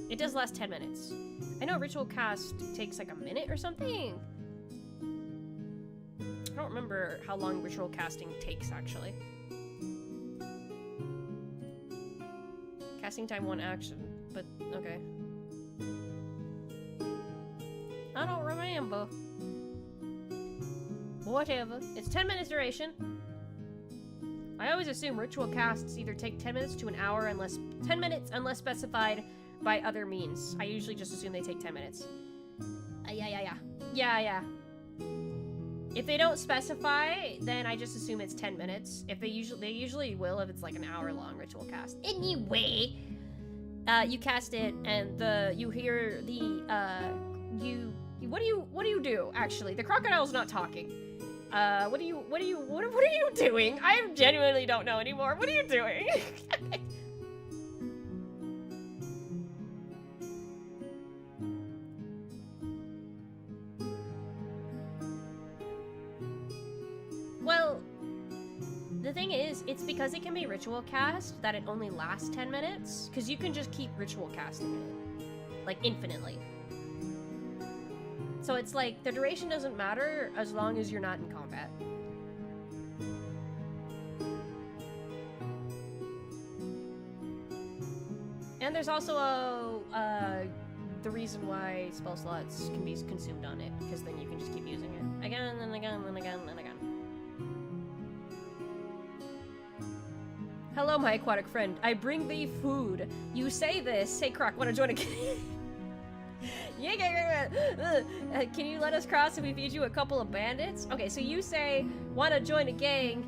It does last 10 minutes. I know ritual cast takes like a minute or something. I don't remember how long ritual casting takes, actually. Casting time 1 action, but okay. I don't remember. Whatever. It's 10 minutes duration. I always assume ritual casts either take 10 minutes to an hour unless 10 minutes unless specified by other means. I usually just assume they take 10 minutes. Yeah. If they don't specify, then I just assume it's 10 minutes. If they usually will if it's like an hour long ritual cast. Anyway, you cast it and you hear the what do you do actually? The crocodile's not talking. What are you doing? I genuinely don't know anymore. What are you doing? Well, the thing is, it's because it can be ritual cast that it only lasts 10 minutes, because you can just keep ritual casting it, like, infinitely. So it's like, the duration doesn't matter as long as you're not in combat. And there's also the reason why spell slots can be consumed on it, because then you can just keep using it again and again and again and again. Hello, my aquatic friend. I bring thee food. You say this. Hey, Croc, wanna join a game? Yeah. Can you let us cross if we feed you a couple of bandits? Okay, so you say, wanna join a gang?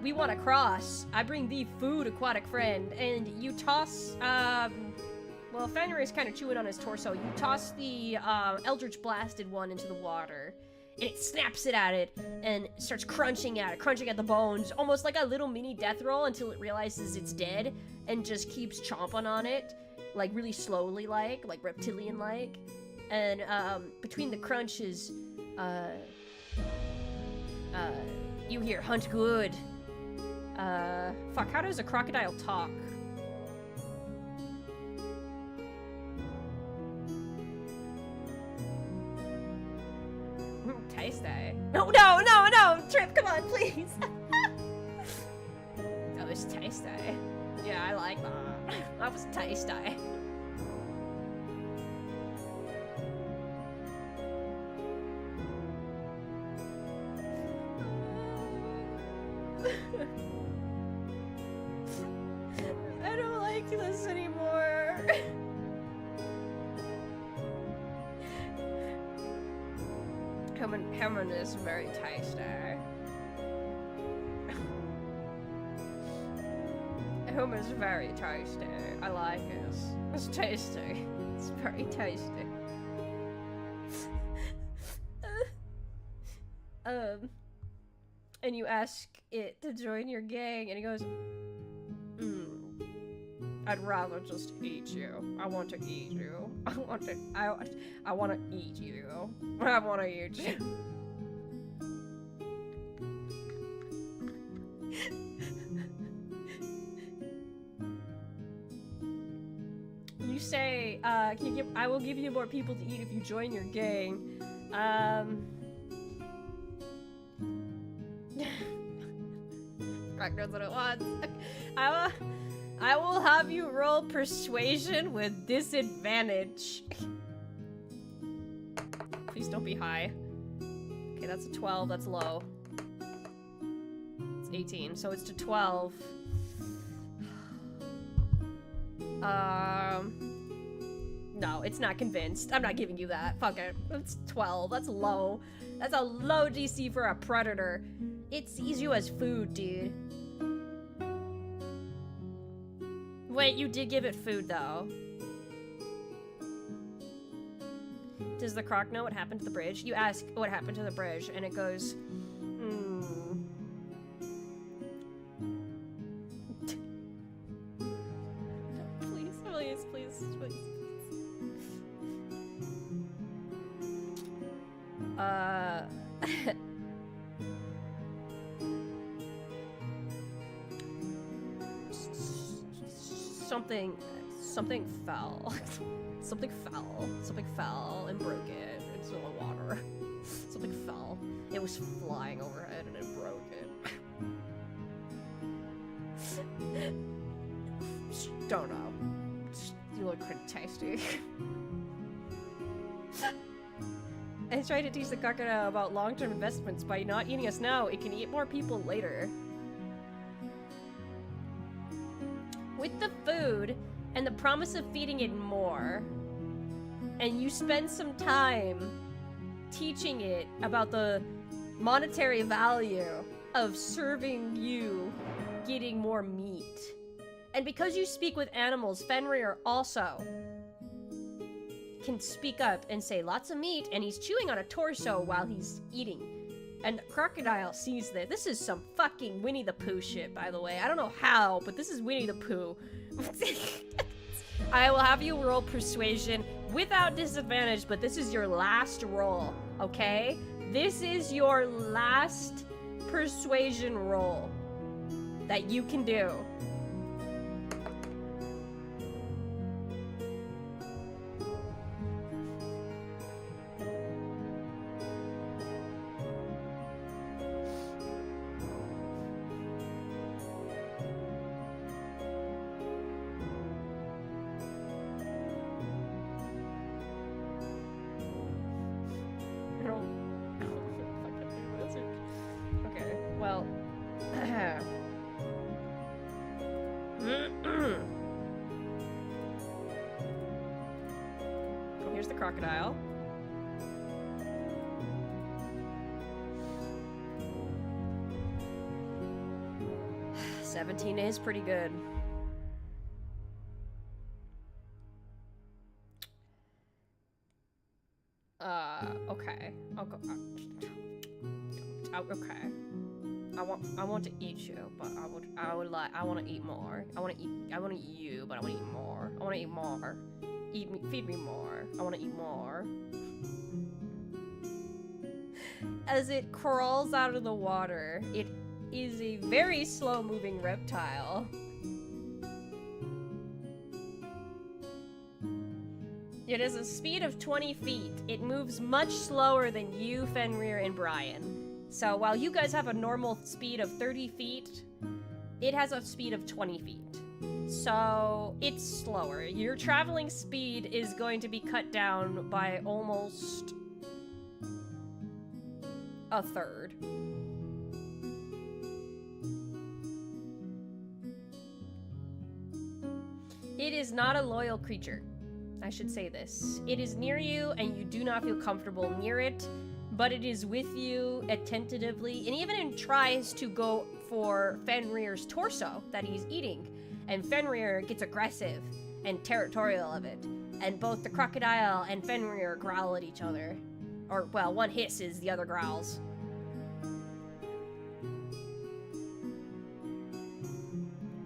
We wanna cross. I bring thee food, aquatic friend. And you toss, well, Fenrir is kind of chewing on his torso. You toss the, Eldritch blasted one into the water. And it snaps it at it and starts crunching at the bones, almost like a little mini death roll until it realizes it's dead and just keeps chomping on it. like really slowly, like reptilian like, and between the crunches, you hear hunt good. Fuck, how does a crocodile talk? Tasty. No, no, no, no! Trip, come on, please! That was tasty. Yeah, I like that. That was tasty. I don't like this anymore. Herman is very tasty. Herman is very tasty. I like it. It's tasty. It's very tasty. And you ask it to join your gang, and it goes, I'd rather just eat you. I want to eat you. I want to eat you. I want to eat you. You say, I will give you more people to eat if you join your gang. Crack knows what it wants. I will have you roll persuasion with disadvantage. Please don't be high. Okay, that's a 12, that's low. It's 18, so it's to 12. No, it's not convinced. I'm not giving you that. Fuck it. It's 12, that's low. That's a low DC for a predator. It sees you as food, dude. Wait, you did give it food, though. Does the croc know what happened to the bridge? You ask what happened to the bridge, and it goes, Please, please, please, please. Something fell. Something fell and broke it into the water. Something fell. It was flying overhead and it broke it. Don't know. You look pretty tasty. I tried to teach the crocodile about long-term investments. By not eating us now, it can eat more people later. With the food and the promise of feeding it more, and you spend some time teaching it about the monetary value of serving you getting more meat. And because you speak with animals, Fenrir also can speak up and say lots of meat, and he's chewing on a torso while he's eating. And the crocodile sees this. This is some fucking Winnie the Pooh shit, by the way. I don't know how, but this is Winnie the Pooh. I will have you roll persuasion without disadvantage, but this is your last roll, okay? This is your last persuasion roll that you can do. Here's the crocodile. $17 is pretty good. Okay. I'll go. Okay. I want. I want to eat you, but I want to eat more. I want to eat you, but I want to eat more. I want to eat more. Feed me more. I want to eat more. As it crawls out of the water, it is a very slow-moving reptile. It has a speed of 20 feet. It moves much slower than you, Fenrir, and Brian. So while you guys have a normal speed of 30 feet, it has a speed of 20 feet. So it's slower. Your traveling speed is going to be cut down by almost a third. It is not a loyal creature. I should say this. It is near you and you do not feel comfortable near it, but it is with you attentively and even tries to go for Fenrir's torso that he's eating. And Fenrir gets aggressive and territorial of it. And both the crocodile and Fenrir growl at each other. Or, well, one hisses, the other growls.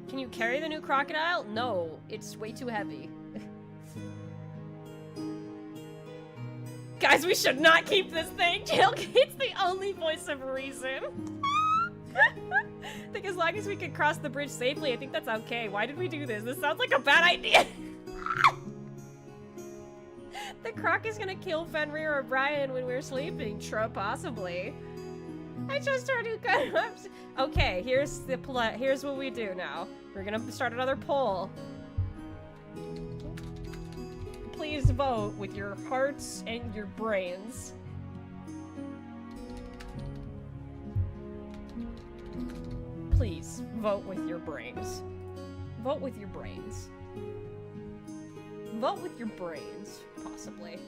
Can you carry the new crocodile? No, it's way too heavy. Guys, we should not keep this thing. It's the only voice of reason. I think as long as we can cross the bridge safely, I think that's okay. Why did we do this? This sounds like a bad idea. The croc is gonna kill Fenrir or Brian when we're sleeping. Possibly. I just heard you kind of... Okay, here's what we do now. We're gonna start another poll. Please vote with your hearts and your brains. Please vote with your brains. Vote with your brains. Vote with your brains. Possibly.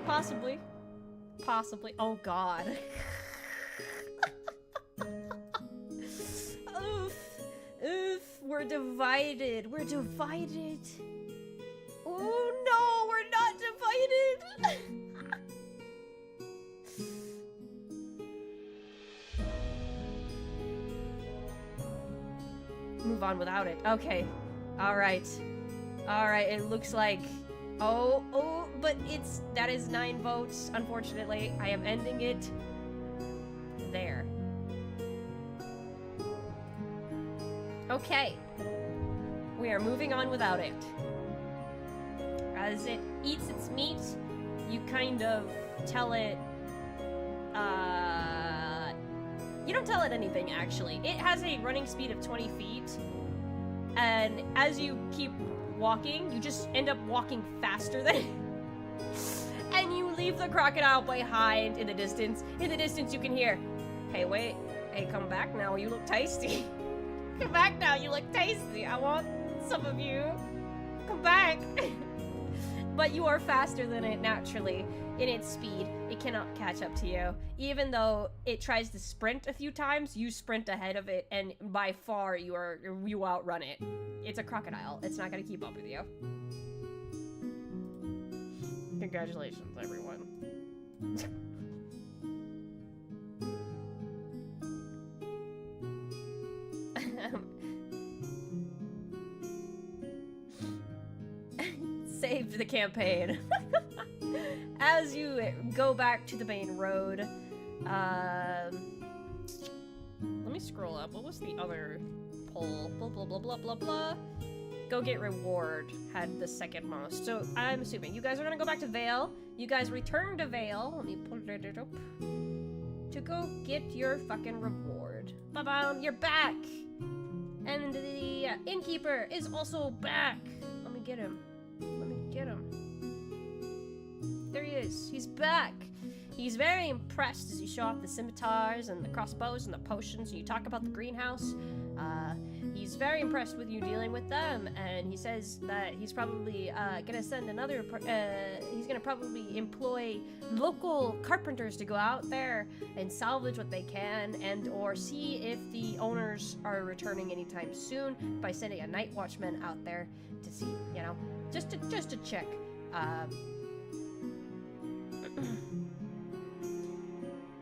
Possibly. Possibly. Oh god. Oof. Oof. We're divided. We're divided. Oh no, we're not divided! Move on without it. Okay. Alright. Alright, it looks like... Oh, but that is 9 votes, unfortunately. I am ending it there. Okay. We are moving on without it. As it eats its meat, you kind of tell it, you don't tell it anything, actually. It has a running speed of 20 feet, and as you keep walking, you just end up walking faster than it. And you leave the crocodile behind in the distance. In the distance, you can hear, hey, wait, hey, come back now, you look tasty. Come back now, you look tasty. I want some of you. Come back. But you are faster than it naturally in its speed. It cannot catch up to you. Even though it tries to sprint a few times, you sprint ahead of it, and by far you outrun it. It's a crocodile. It's not gonna keep up with you. Congratulations, everyone. Saved the campaign. As you go back to the main road, let me scroll up. What was the other poll? Blah, blah, blah, blah, blah, blah. Go get reward had the second most. So I'm assuming you guys are gonna go back to Vale. You guys return to Vale. Let me put it up. To go get your fucking reward. Ba-bam, you're back! And the innkeeper is also back. Let me get him. Let me get him. There he is. He's back. He's very impressed as you show off the scimitars and the crossbows and the potions and you talk about the greenhouse. He's very impressed with you dealing with them, and he says that he's probably gonna send another, he's gonna probably employ local carpenters to go out there and salvage what they can, and or see if the owners are returning anytime soon by sending a night watchman out there to see, you know, just to check.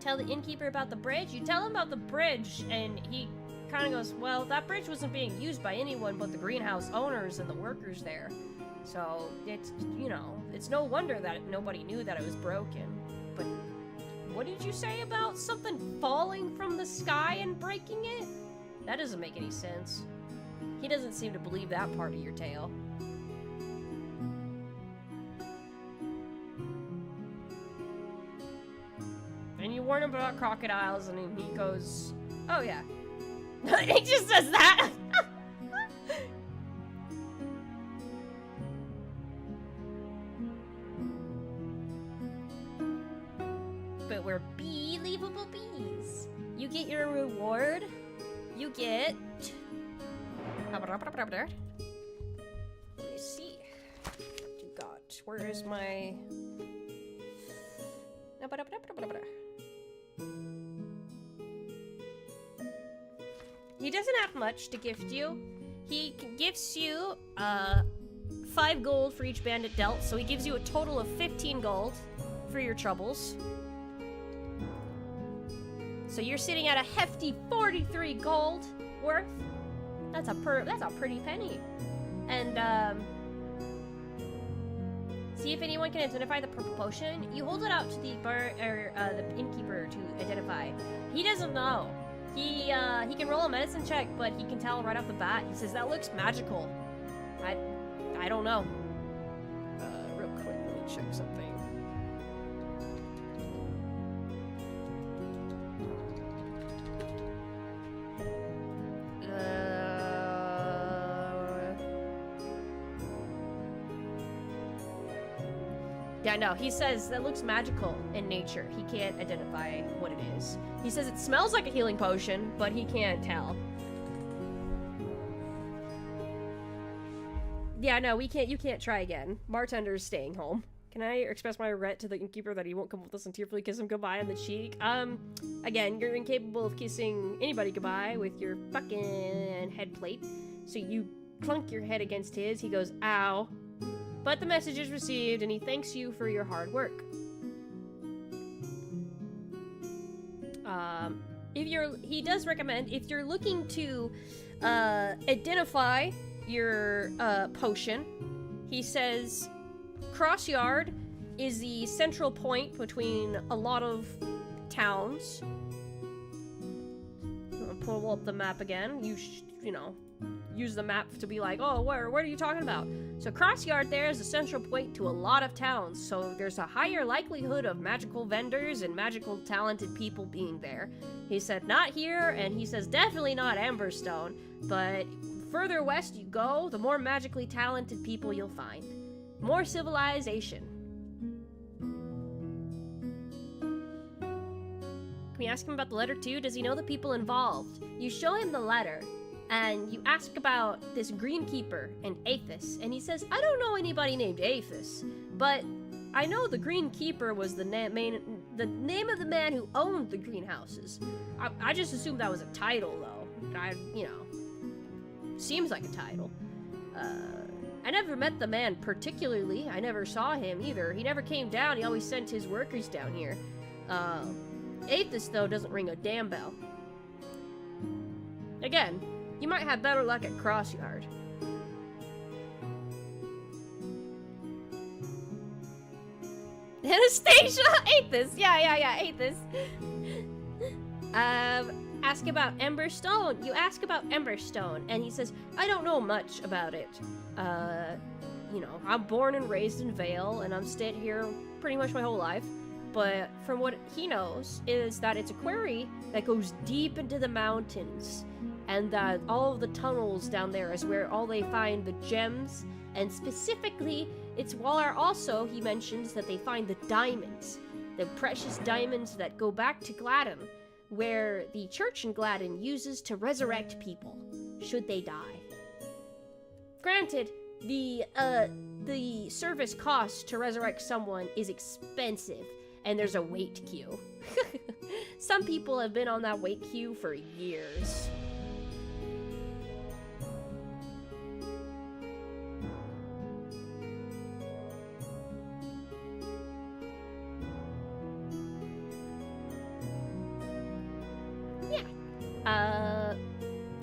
tell the innkeeper about the bridge? You tell him about the bridge, and he kind of goes, well, that bridge wasn't being used by anyone but the greenhouse owners and the workers there. So, it's, you know, it's no wonder that nobody knew that it was broken. But what did you say about something falling from the sky and breaking it? That doesn't make any sense. He doesn't seem to believe that part of your tale. And you warn him about crocodiles, and he goes, oh yeah. He just says that! But we're believable bees. You get your reward. You get... Let me see. What you got? Where is my... He doesn't have much to gift you. He gifts you 5 gold for each bandit dealt, so he gives you a total of 15 gold for your troubles. So you're sitting at a hefty 43 gold worth. That's a pretty penny. And see if anyone can identify the purple potion. You hold it out to the the innkeeper to identify. He doesn't know. He can roll a medicine check, but he can tell right off the bat. He says that looks magical. I don't know. Real quick, let me check something. Yeah, no, he says that looks magical in nature. He can't identify what it is. He says it smells like a healing potion, but he can't tell. Yeah, no, you can't try again. Bartender's staying home. Can I express my regret to the innkeeper that he won't come with us and tearfully kiss him goodbye on the cheek? Again, you're incapable of kissing anybody goodbye with your fucking head plate. So you clunk your head against his. He goes, ow. But the message is received, and he thanks you for your hard work. He does recommend, if you're looking to identify your potion, he says Crossyard is the central point between a lot of towns. I'll pull up the map again. You know, use the map to be like, oh, what are you talking about? So Crossyard there is a central point to a lot of towns, so there's a higher likelihood of magical vendors and magical talented people being there. He said not here, and he says definitely not Amberstone, but further west you go, the more magically talented people you'll find. More civilization. Can we ask him about the letter too? Does he know the people involved? You show him the letter, and you ask about this Greenkeeper and Aethys, and he says, I don't know anybody named Aethys, but I know the Greenkeeper was the name of the man who owned the greenhouses. I just assumed that was a title, though. Seems like a title. I never met the man particularly. I never saw him either. He never came down. He always sent his workers down here. Aethys, though, doesn't ring a damn bell. Again, you might have better luck at Crossyard. Anastasia! Aethys! Yeah, Aethys. Ask about Emberstone. You ask about Emberstone, and he says, I don't know much about it. You know, I'm born and raised in Vale, and I've stayed here pretty much my whole life. But from what he knows is that it's a quarry that goes deep into the mountains, and that all of the tunnels down there is where all they find the gems, and specifically, it's where also he mentions that they find the diamonds, the precious diamonds that go back to Gladden, where the church in Gladden uses to resurrect people, should they die. Granted, the service cost to resurrect someone is expensive, and there's a wait queue. Some people have been on that wait queue for years.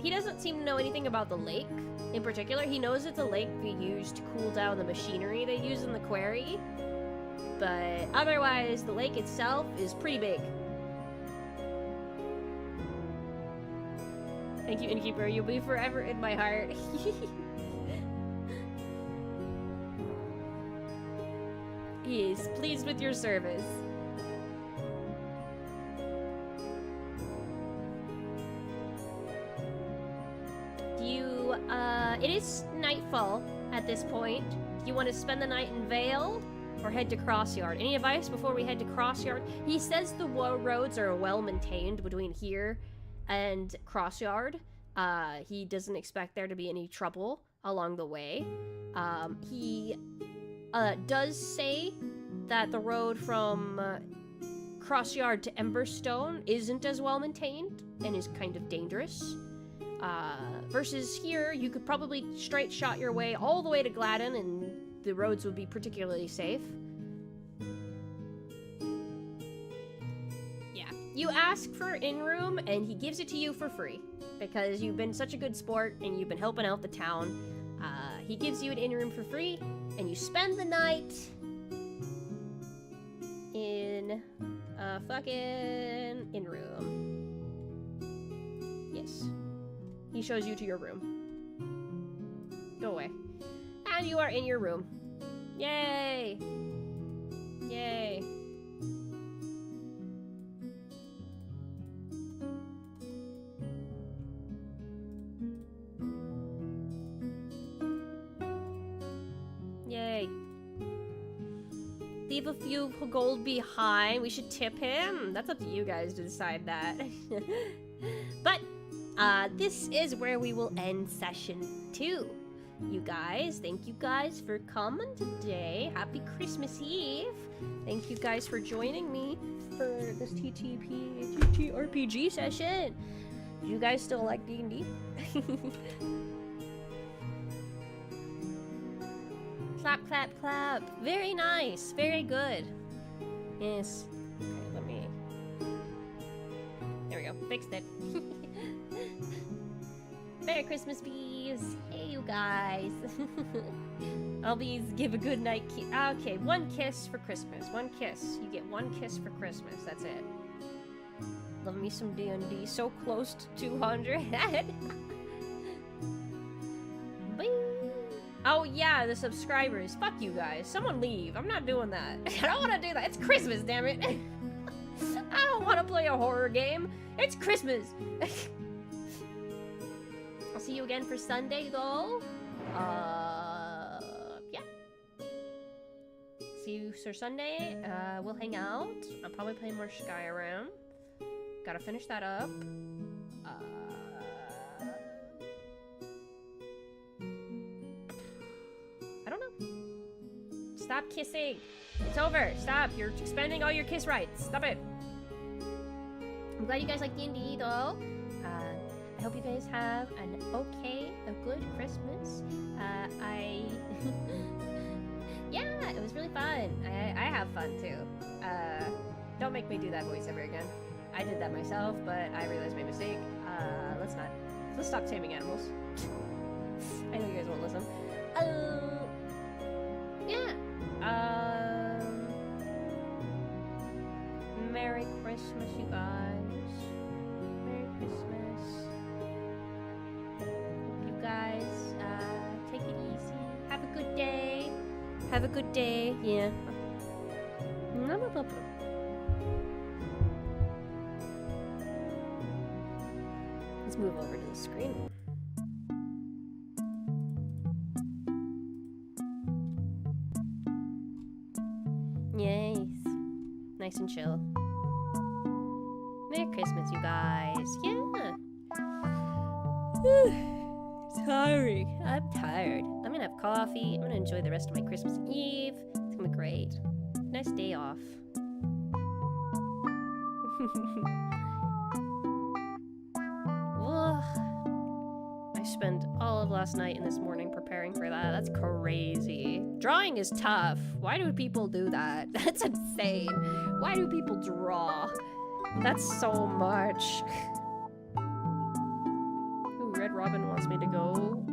he doesn't seem to know anything about the lake in particular. He knows it's a lake they use to cool down the machinery they use in the quarry. But otherwise, the lake itself is pretty big. Thank you, Innkeeper. You'll be forever in my heart. He is pleased with your service. It is nightfall at this point. Do you want to spend the night in Vale or head to Crossyard? Any advice before we head to Crossyard? He says the roads are well maintained between here and Crossyard. He doesn't expect there to be any trouble along the way. He does say that the road from Crossyard to Emberstone isn't as well maintained and is kind of dangerous. Versus here, you could probably straight shot your way all the way to Gladden and the roads would be particularly safe. Yeah. You ask for in-room and he gives it to you for free because you've been such a good sport and you've been helping out the town. He gives you an in-room for free and you spend the night in a fucking in-room. Yes. He shows you to your room. Go away. And you are in your room. Yay! Yay. Yay. Leave a few gold behind. We should tip him. That's up to you guys to decide that. But this is where we will end session 2. You guys, thank you guys for coming today. Happy Christmas Eve. Thank you guys for joining me for this TTRPG session. Do you guys still like D&D? Clap, clap, clap. Very nice. Very good. Yes. Okay, let me... There we go. Fixed it. Merry Christmas, bees! Hey, you guys! I'll bees give a good night kiss. Okay, 1 kiss for Christmas. 1 kiss. You get 1 kiss for Christmas. That's it. Love me some D&D. So close to 200. Bing! Oh yeah, the subscribers. Fuck you guys. Someone leave. I'm not doing that. I don't want to do that. It's Christmas, damn it. I don't want to play a horror game. It's Christmas. I'll see you again for Sunday, though. Yeah. See you for Sunday. We'll hang out. I'll probably play more Skyrim. Gotta finish that up. I don't know. Stop kissing. It's over. Stop. You're expending all your kiss rights. Stop it. I'm glad you guys like D&D, though. I hope you guys have a good Christmas. Yeah, it was really fun. I have fun too. Don't make me do that voice ever again. I did that myself, but I realized my mistake. Let's stop taming animals. I know you guys won't listen. Yeah. Merry Christmas, you guys. Merry Christmas. You guys, take it easy. Have a good day. Have a good day. Yeah. Let's move over to the screen. Yes. Nice and chill. Merry Christmas, you guys. Yeah. Tiring. I'm tired. I'm gonna have coffee. I'm gonna enjoy the rest of my Christmas Eve. It's gonna be great. Nice day off. I spent all of last night and this morning preparing for that. That's crazy. Drawing is tough. Why do people do that? That's insane. Why do people draw? That's so much. Ooh, Red Robin wants me to go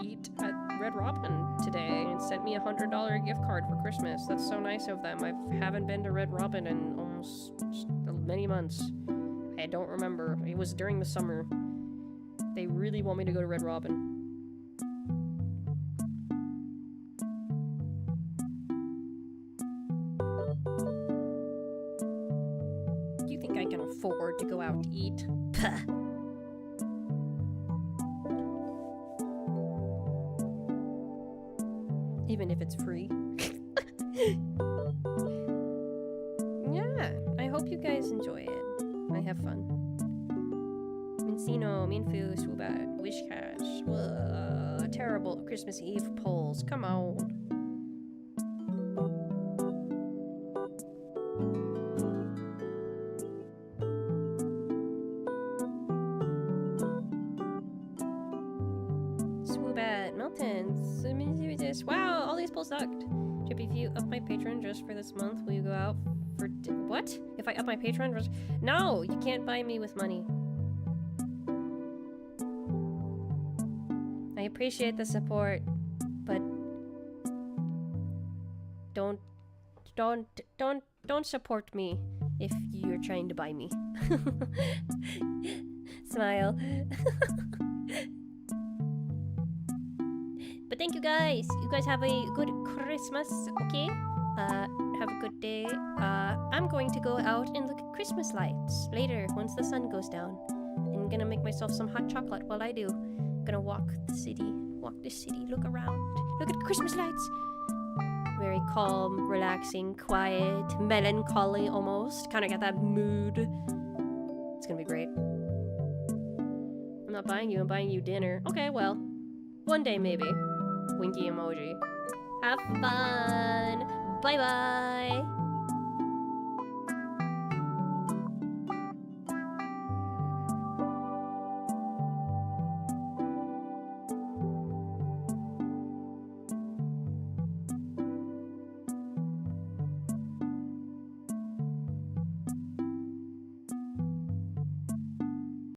eat at Red Robin today and sent me $100 gift card for Christmas. That's so nice of them. I haven't been to Red Robin in almost many months. I don't remember. It was during the summer. They really want me to go to Red Robin. Do you think I can afford to go out to eat? Puh. Even if it's free. Yeah, I hope you guys enjoy it. I have fun. Mincino, Minfu, Swubat, Wishcash. Terrible Christmas Eve polls. Come on. Swubat, Melton. Wow, all these polls sucked. Chip, if you up my Patreon just for this month, will you go out for what? If I up my Patreon? No, you can't buy me with money. I appreciate the support, but don't support me if you're trying to buy me. Smile. But thank you guys. You guys have a good Christmas, okay? Have a good day. I'm going to go out and look at Christmas lights later once the sun goes down. I'm gonna make myself some hot chocolate while I do. I'm gonna walk the city, look around, look at Christmas lights. Very calm, relaxing, quiet, melancholy almost. Kind of got that mood. It's gonna be great. I'm not buying you, I'm buying you dinner. Okay, well, one day maybe. Winky emoji. Have fun! Bye-bye!